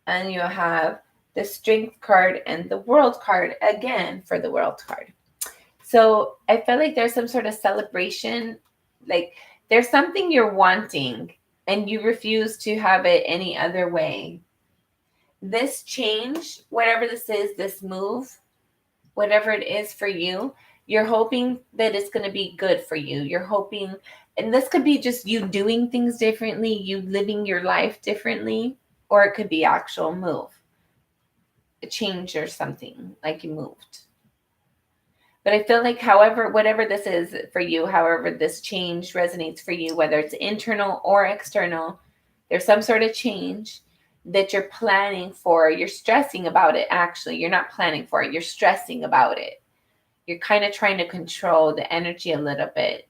And you have the Strength card and the World card again for the World card. So I feel like there's some sort of celebration. Like there's something you're wanting and you refuse to have it any other way. This change, whatever this is, this move, whatever it is for you, you're hoping that it's going to be good for you. You're hoping, and this could be just you doing things differently, you living your life differently, or it could be actual move, a change or something, like you moved. But I feel like whatever this is for you, however this change resonates for you, whether it's internal or external, there's some sort of change that you're planning for. You're stressing about it, actually. You're not planning for it. You're stressing about it. You're kind of trying to control the energy a little bit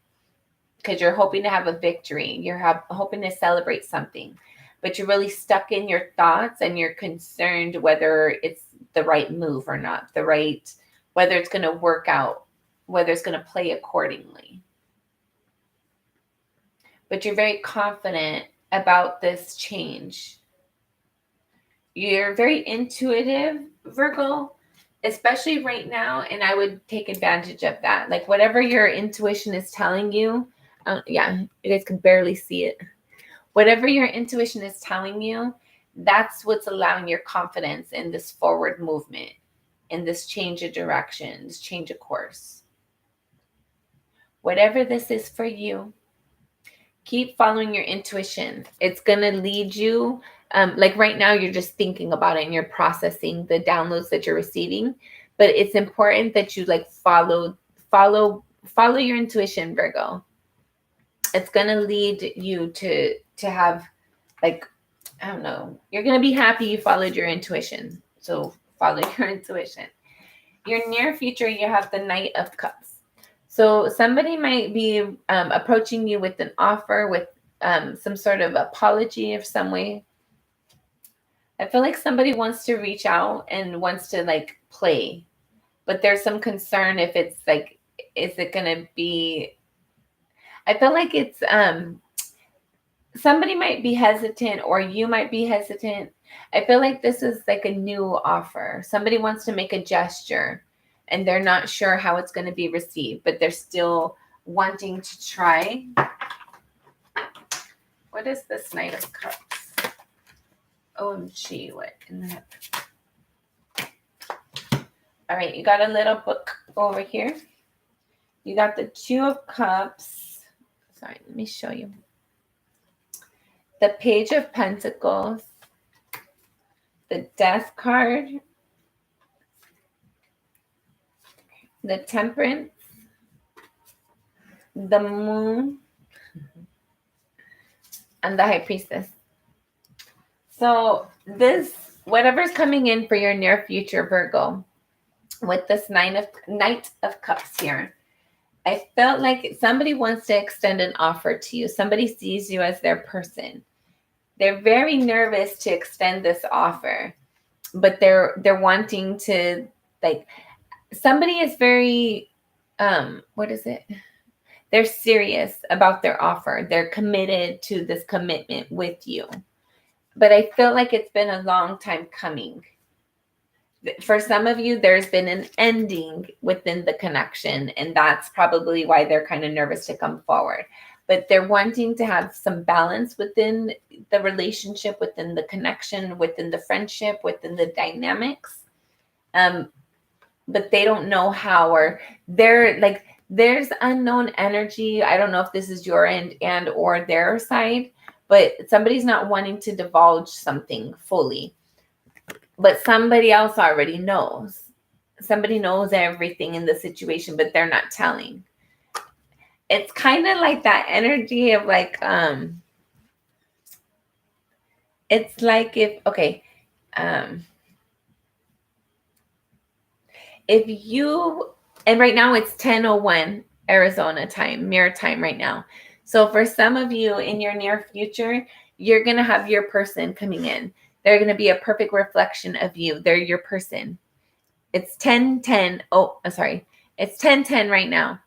because you're hoping to have a victory. You're hoping to celebrate something. But you're really stuck in your thoughts and you're concerned whether it's the right move or not, whether it's going to work out, whether it's going to play accordingly. But you're very confident about this change. You're very intuitive, Virgo, especially right now, and I would take advantage of that. Like whatever your intuition is telling you, yeah, you guys can barely see it. Whatever your intuition is telling you, that's what's allowing your confidence in this forward movement, in this change of direction, this change of course. Whatever this is for you, keep following your intuition. It's going to lead you. Like right now, you're just thinking about it and you're processing the downloads that you're receiving. But it's important that you like follow your intuition, Virgo. It's going to lead you to have like, I don't know, you're going to be happy you followed your intuition. So follow your intuition. Your near future, you have the Knight of Cups. So somebody might be approaching you with an offer, with some sort of apology of some way. I feel like somebody wants to reach out and wants to like play, but there's some concern if it's like, is it going to be, I feel like it's somebody might be hesitant, or you might be hesitant. I feel like this is like a new offer. Somebody wants to make a gesture and they're not sure how it's going to be received, but they're still wanting to try. What is this Knight of Cups? OMG, what in the heck? All right, you got a little book over here. You got the Two of Cups. Sorry, let me show you. The Page of Pentacles. The Death card. The Temperance. The Moon. And the High Priestess. So this, whatever's coming in for your near future, Virgo, with this Knight of Cups here, I felt like somebody wants to extend an offer to you. Somebody sees you as their person. They're very nervous to extend this offer, but they're wanting to, like, somebody is very, what is it? They're serious about their offer. They're committed to this commitment with you. But I feel like it's been a long time coming. For some of you, there's been an ending within the connection, and that's probably why they're kind of nervous to come forward. But they're wanting to have some balance within the relationship, within the connection, within the friendship, within the dynamics. But they don't know how, or they're like, there's unknown energy. I don't know if this is your end and or their side, but somebody's not wanting to divulge something fully. But somebody else already knows. Somebody knows everything in the situation, but they're not telling. It's kind of like that energy of like, it's like if you, and right now it's 10:01 Arizona time, mirror time right now. So for some of you in your near future, you're going to have your person coming in. They're going to be a perfect reflection of you. They're your person. It's 10:10. Oh, sorry. It's 10:10 right now.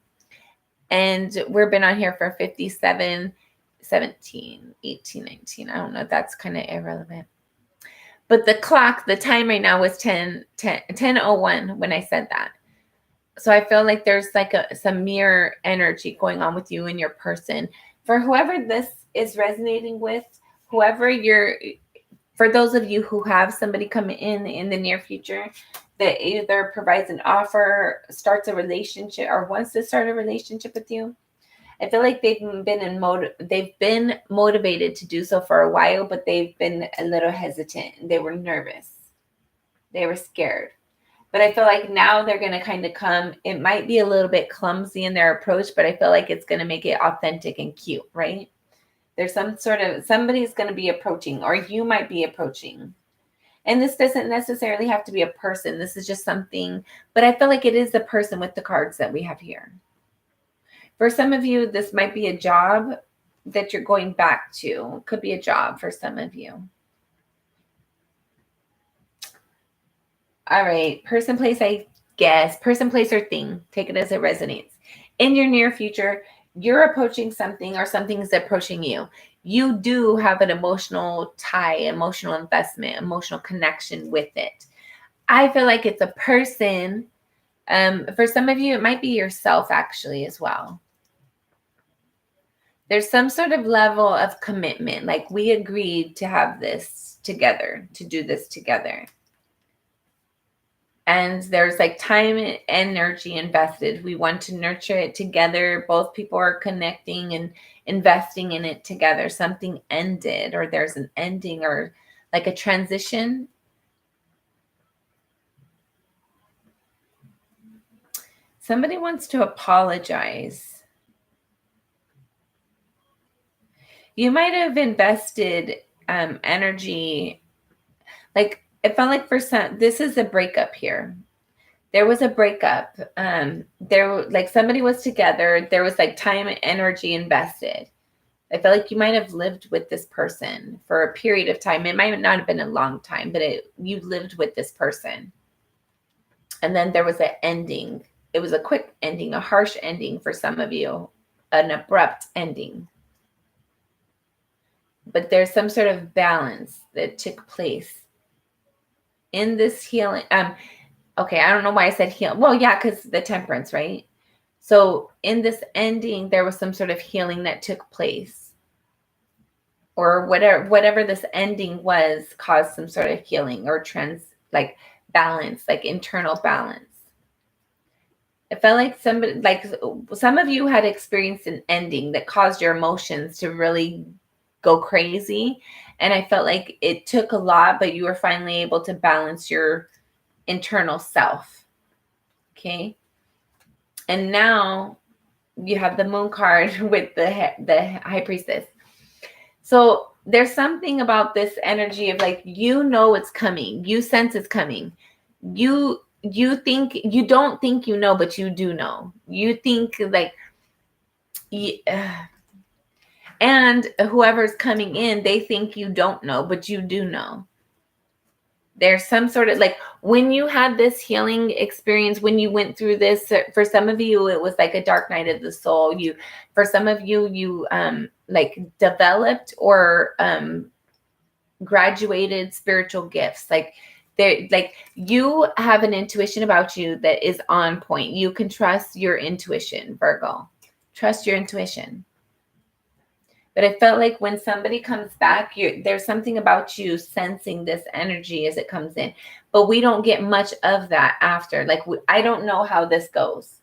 And we've been on here for 57, 17, 18, 19. I don't know. That's kind of irrelevant. But the clock, the time right now was 10:01 when I said that. So I feel like there's like some mirror energy going on with you and your person. For whoever this is resonating with, for those of you who have somebody come in the near future that either provides an offer, starts a relationship, or wants to start a relationship with you, I feel like they've been motivated to do so for a while, but they've been a little hesitant. They were nervous. They were scared. But I feel like now they're going to kind of come. It might be a little bit clumsy in their approach, but I feel like it's going to make it authentic and cute, right? There's somebody's going to be approaching, or you might be approaching. And this doesn't necessarily have to be a person. This is just something, but I feel like it is the person with the cards that we have here. For some of you, this might be a job that you're going back to. It could be a job for some of you. All right. Person, place, I guess. Person, place, or thing. Take it as it resonates. In your near future, you're approaching something, or something is approaching you. You do have an emotional tie, emotional investment, emotional connection with it. I feel like it's a person. For some of you, it might be yourself actually as well. There's some sort of level of commitment. Like, we agreed to have this together, to do this together. And there's like time and energy invested. We want to nurture it together. Both people are connecting and investing in it together. Something ended, or there's an ending, or like a transition. Somebody wants to apologize. You might have invested energy. Like, it felt like for some, this is a breakup here. There was a breakup. Like somebody was together. There was like time and energy invested. I feel like you might have lived with this person for a period of time. It might not have been a long time, but you lived with this person. And then there was an ending. It was a quick ending, a harsh ending for some of you, an abrupt ending. but there's some sort of balance that took place in this healing. Okay, I don't know why I said heal. Well, yeah, because the temperance, right? So in this ending, there was some sort of healing that took place, or whatever this ending was caused some sort of healing or like balance, like internal balance. It felt like some of you had experienced an ending that caused your emotions to really go crazy. And I felt like it took a lot, but you were finally able to balance your internal self. Okay. And now you have the moon card with the high priestess. So there's something about this energy of like, it's coming. You sense it's coming. You don't think you know, but you do know. You think like, and whoever's coming in, they think you don't know, but you do know. There's some sort of like when you had this healing experience, when you went through this, for some of you, it was like a dark night of the soul. For some of you like developed or graduated spiritual gifts. Like you have an intuition about you that is on point. You can trust your intuition, Virgo. Trust your intuition. But I felt like when somebody comes back, there's something about you sensing this energy as it comes in. But we don't get much of that after. Like, I don't know how this goes.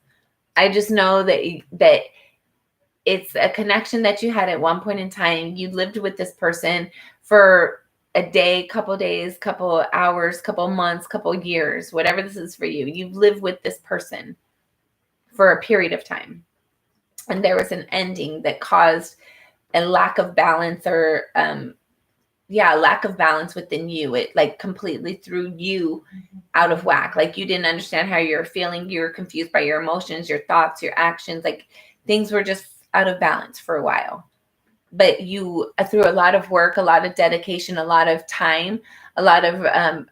I just know that it's a connection that you had at one point in time. You lived with this person for a day, couple days, couple hours, couple months, couple years, whatever this is for you. You've lived with this person for a period of time. And there was an ending that caused a lack of balance or lack of balance within you. It like completely threw you out of whack. Like you didn't understand how you're feeling. You were confused by your emotions, your thoughts, your actions. Like things were just out of balance for a while. But you, through a lot of work, a lot of dedication, a lot of time, a lot of,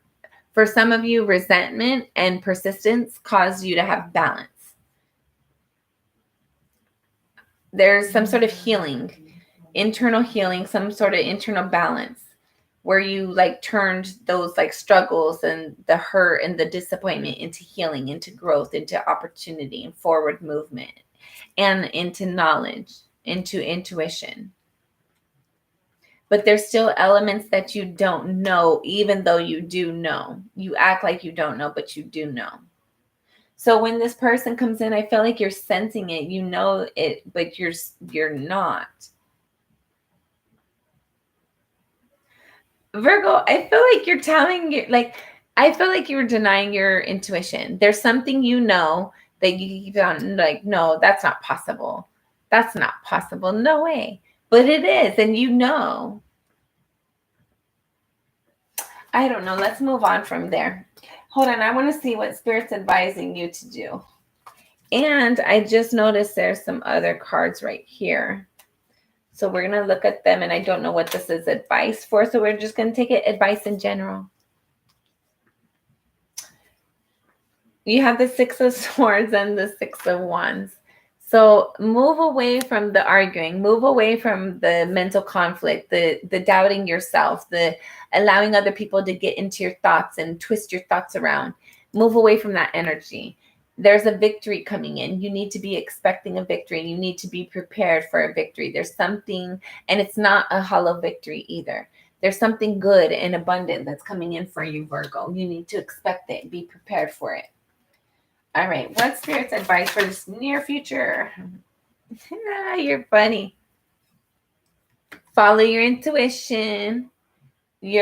for some of you, resentment and persistence caused you to have balance. There's some sort of healing, internal healing, some sort of internal balance where you like turned those like struggles and the hurt and the disappointment into healing, into growth, into opportunity and forward movement, and into knowledge, into intuition. But there's still elements that you don't know, even though you do know. You act like you don't know, but you do know. So when this person comes in, I feel like you're sensing it, you know it, but you're not. Virgo, I feel like you're telling you, like, I feel like you're denying your intuition. There's something you know that you keep on like, no, that's not possible. That's not possible. No way. But it is, and you know. I don't know. Let's move on from there. Hold on. I want to see what Spirit's advising you to do. And I just noticed there's some other cards right here. So we're going to look at them, and I don't know what this is advice for. So we're just going to take it advice in general. You have the Six of Swords and the Six of Wands. So move away from the arguing, move away from the mental conflict, the doubting yourself, the allowing other people to get into your thoughts and twist your thoughts around. Move away from that energy. There's a victory coming in. You need to be expecting a victory. You need to be prepared for a victory. There's something, and it's not a hollow victory either. There's something good and abundant that's coming in for you, Virgo. You need to expect it. Be prepared for it. All right. What's Spirit's advice for this near future? You're funny. Follow your intuition. You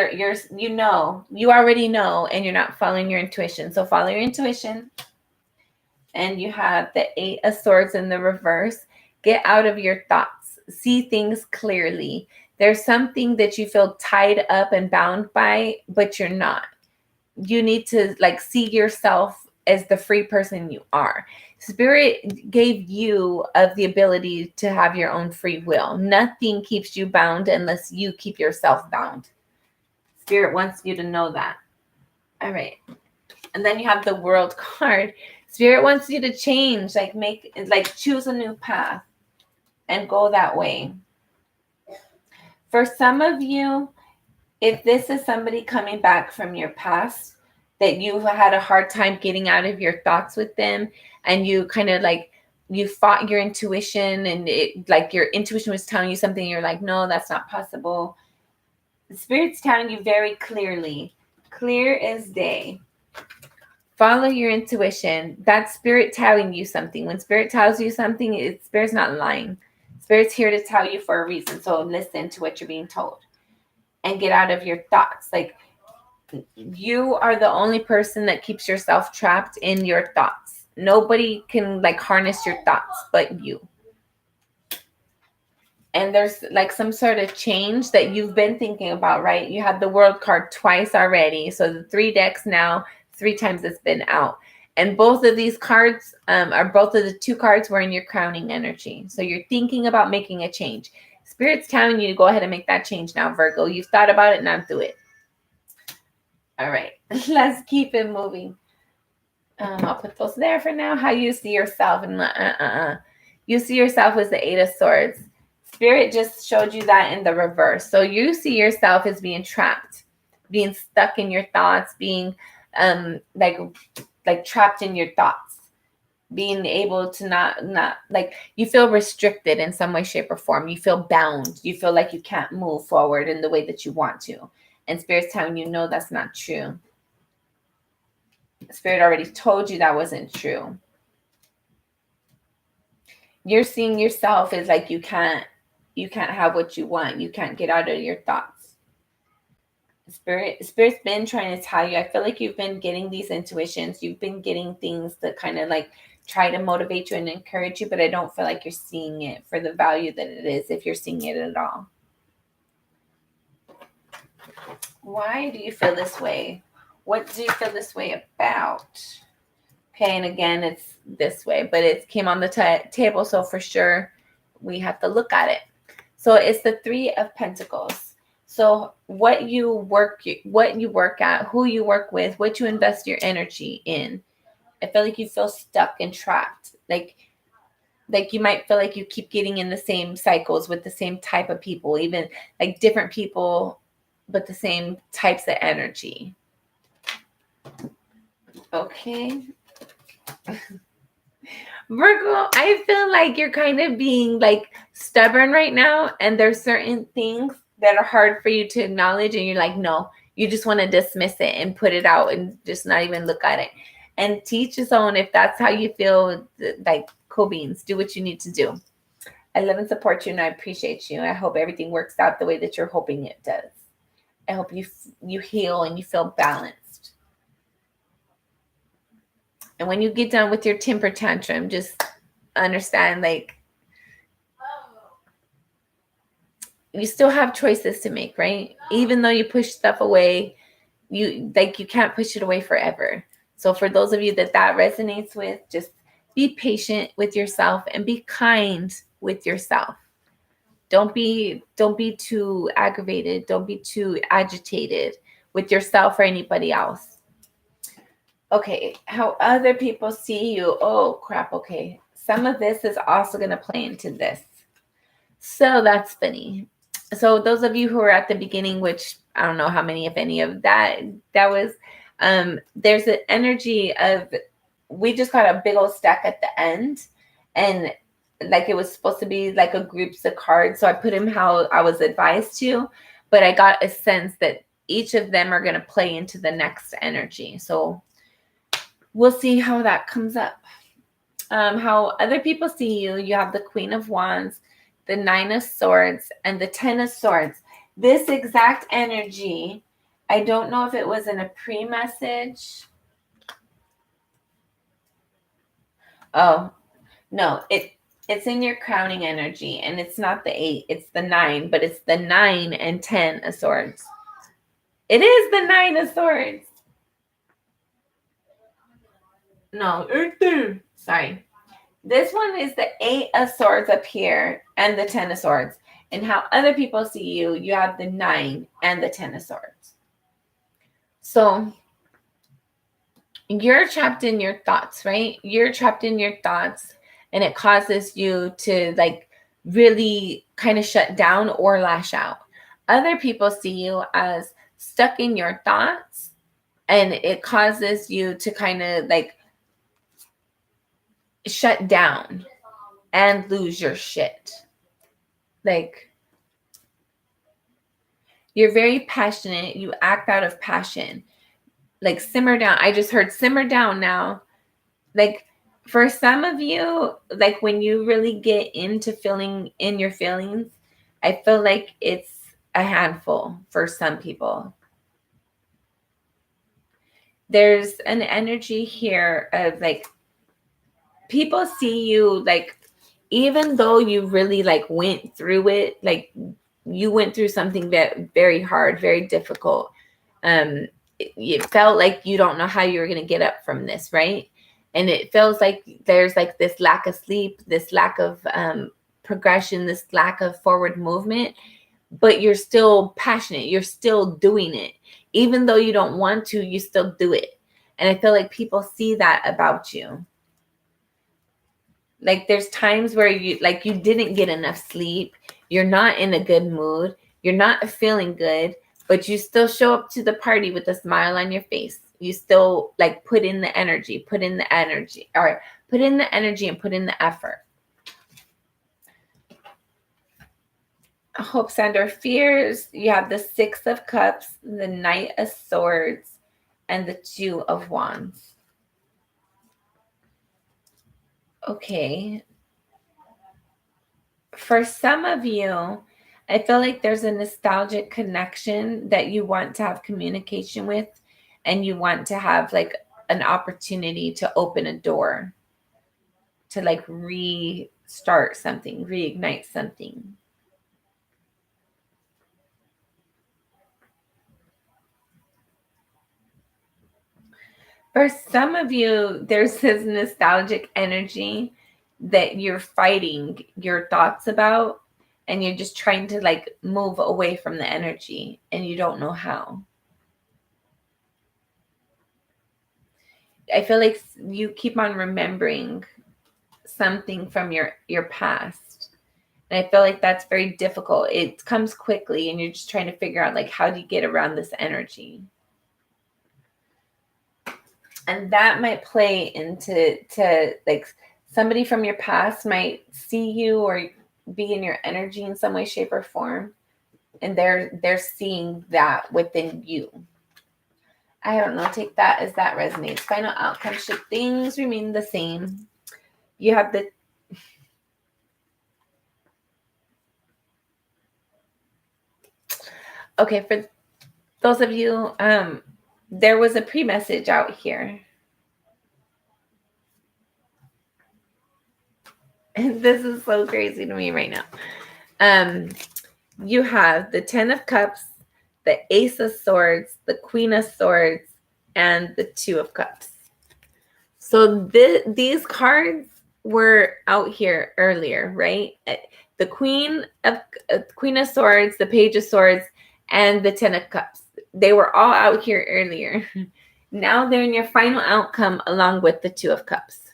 already know, and you're not following your intuition. So follow your intuition. And you have the Eight of Swords in the reverse. Get out of your thoughts. See things clearly. There's something that you feel tied up and bound by, but you're not. You need to like see yourself as the free person you are. Spirit gave you of the ability to have your own free will. Nothing keeps you bound unless you keep yourself bound. Spirit wants you to know that. All right. And then you have the World card. Spirit wants you to change, choose a new path and go that way. For some of you, if this is somebody coming back from your past that you had a hard time getting out of your thoughts with them, and you kind of like you fought your intuition, and it like your intuition was telling you something, you're like, no, that's not possible. The Spirit's telling you very clearly, clear as day, follow your intuition. That's Spirit telling you something. When Spirit tells you something, Spirit's not lying. Spirit's here to tell you for a reason. So listen to what you're being told and get out of your thoughts. Like, you are the only person that keeps yourself trapped in your thoughts. Nobody can like harness your thoughts but you. And there's like some sort of change that you've been thinking about, right? You had the World card twice already. So the 3 decks now, 3 times it's been out. And both of these cards both of the 2 cards were in your crowning energy. So you're thinking about making a change. Spirit's telling you to go ahead and make that change now, Virgo. You've thought about it, now do it. All right, let's keep it moving. I'll put those there for now. How you see yourself. And you see yourself as the 8 of Swords. Spirit just showed you that in the reverse. So you see yourself as being trapped, being stuck in your thoughts, being like trapped in your thoughts, being able to not like you feel restricted in some way, shape, or form. You feel bound. You feel like you can't move forward in the way that you want to. And Spirit's telling you, no, that's not true. Spirit already told you that wasn't true. You're seeing yourself as like you can't have what you want. You can't get out of your thoughts. Spirit's been trying to tell you. I feel like you've been getting these intuitions. You've been getting things that kind of like try to motivate you and encourage you, but I don't feel like you're seeing it for the value that it is, if you're seeing it at all. Why do you feel this way? What do you feel this way about? Okay, and again, it's this way, but it came on the table, so for sure we have to look at it. So it's the 3 of Pentacles. So what you work at, who you work with, what you invest your energy in. I feel like you feel stuck and trapped. Like you might feel like you keep getting in the same cycles with the same type of people, even like different people, but the same types of energy. Okay. Virgo, I feel like you're kind of being like stubborn right now, and there's certain things that are hard for you to acknowledge, and you're like, no, you just want to dismiss it and put it out and just not even look at it. And teach his own. If that's how you feel, like, cool beans, do what you need to do. I love and support you, and I appreciate you. I hope everything works out the way that you're hoping it does. I hope you heal and you feel balanced. And when you get done with your temper tantrum, just understand, like, you still have choices to make, right? Even though you push stuff away, you can't push it away forever. So for those of you that resonates with, just be patient with yourself and be kind with yourself. Don't be too aggravated. Don't be too agitated with yourself or anybody else. Okay, how other people see you. Oh, crap. Okay. Some of this is also going to play into this. So that's funny. So those of you who are at the beginning, which I don't know how many, if any of that was, there's an energy of, we just got a big old stack at the end, and like it was supposed to be like a groups of cards. So I put them how I was advised to, but I got a sense that each of them are going to play into the next energy. So we'll see how that comes up. How other people see you. You have the Queen of Wands, the 9 of Swords, and the 10 of Swords. This exact energy, I don't know if it was in a pre-message. Oh, no, it's in your crowning energy, and it's not the 8, it's the 9, but it's the 9 and 10 of Swords. It is the 9 of Swords. No, sorry. This one is the 8 of Swords up here and the 10 of Swords. And how other people see you, you have the 9 and the 10 of Swords. So you're trapped in your thoughts, right? You're trapped in your thoughts, and it causes you to like really kind of shut down or lash out. Other people see you as stuck in your thoughts, and it causes you to kind of like shut down and lose your shit. Like, you're very passionate. You act out of passion. Like, simmer down. I just heard simmer down now. Like, for some of you, like when you really get into feeling in your feelings, I feel like it's a handful for some people. There's an energy here of like people see you like, even though you really like went through it, like you went through something that very hard, very difficult. It felt like you don't know how you were going to get up from this, right? And it feels like there's like this lack of sleep, this lack of progression, this lack of forward movement, but you're still passionate. You're still doing it. Even though you don't want to, you still do it. And I feel like people see that about you. Like there's times where you like you didn't get enough sleep, you're not in a good mood, you're not feeling good, but you still show up to the party with a smile on your face. You still like put in the energy, or put in the energy and put in the effort. Hopes and or fears, you have the 6 of Cups, the Knight of Swords, and the 2 of Wands. Okay. For some of you, I feel like there's a nostalgic connection that you want to have communication with, and you want to have like an opportunity to open a door to like restart something, reignite something. For some of you, there's this nostalgic energy that you're fighting your thoughts about, and you're just trying to like move away from the energy and you don't know how. I feel like you keep on remembering something from your past. And I feel like that's very difficult. It comes quickly and you're just trying to figure out like how do you get around this energy. And that might play into like somebody from your past might see you or be in your energy in some way, shape, or form, and they're seeing that within you. I don't know. Take that as that resonates. Final outcome: should things remain the same? You have the okay for those of you. There was a pre-message out here. And this is so crazy to me right now. You have the 10 of Cups, the Ace of Swords, the Queen of Swords, and the 2 of Cups. So these cards were out here earlier, right? The Queen of Swords, the Page of Swords, and the 10 of Cups. They were all out here earlier. Now they're in your final outcome along with the 2 of Cups.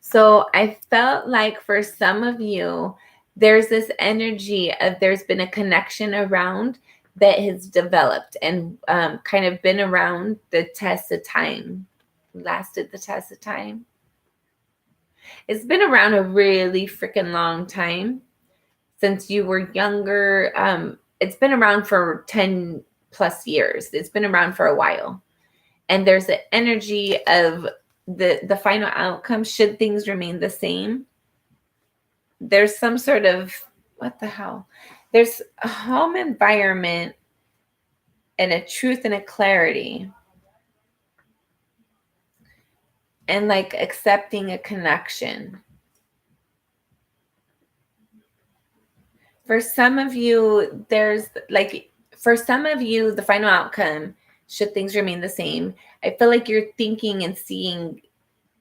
So I felt like for some of you, there's this energy of there's been a connection around that has developed and kind of been around the test of time, lasted the test of time. It's been around a really freaking long time since you were younger. It's been around for 10 plus years. It's been around for a while. And there's an energy of the final outcome, should things remain the same. There's some sort of, what the hell? There's a home environment and a truth and a clarity. And like accepting a connection. For some of you, there's like, for some of you, the final outcome, should things remain the same, I feel like you're thinking and seeing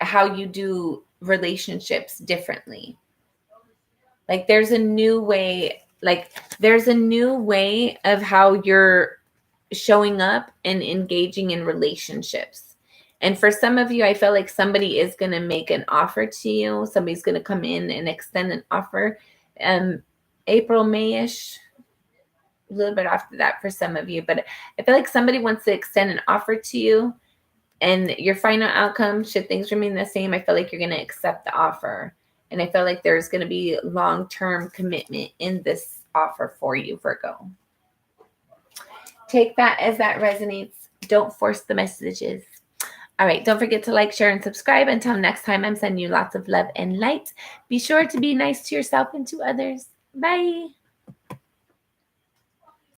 how you do relationships differently. Like there's a new way, of how you're showing up and engaging in relationships. And for some of you, I feel like somebody is going to make an offer to you. Somebody's going to come in and extend an offer. April, May-ish. a little bit after that for some of you. But I feel like somebody wants to extend an offer to you, and your final outcome, should things remain the same, I feel like you're going to accept the offer. And I feel like there's going to be long-term commitment in this offer for you, Virgo. Take that as that resonates. Don't force the messages. All right, don't forget to like, share, and subscribe. Until next time, I'm sending you lots of love and light. Be sure to be nice to yourself and to others. Bye.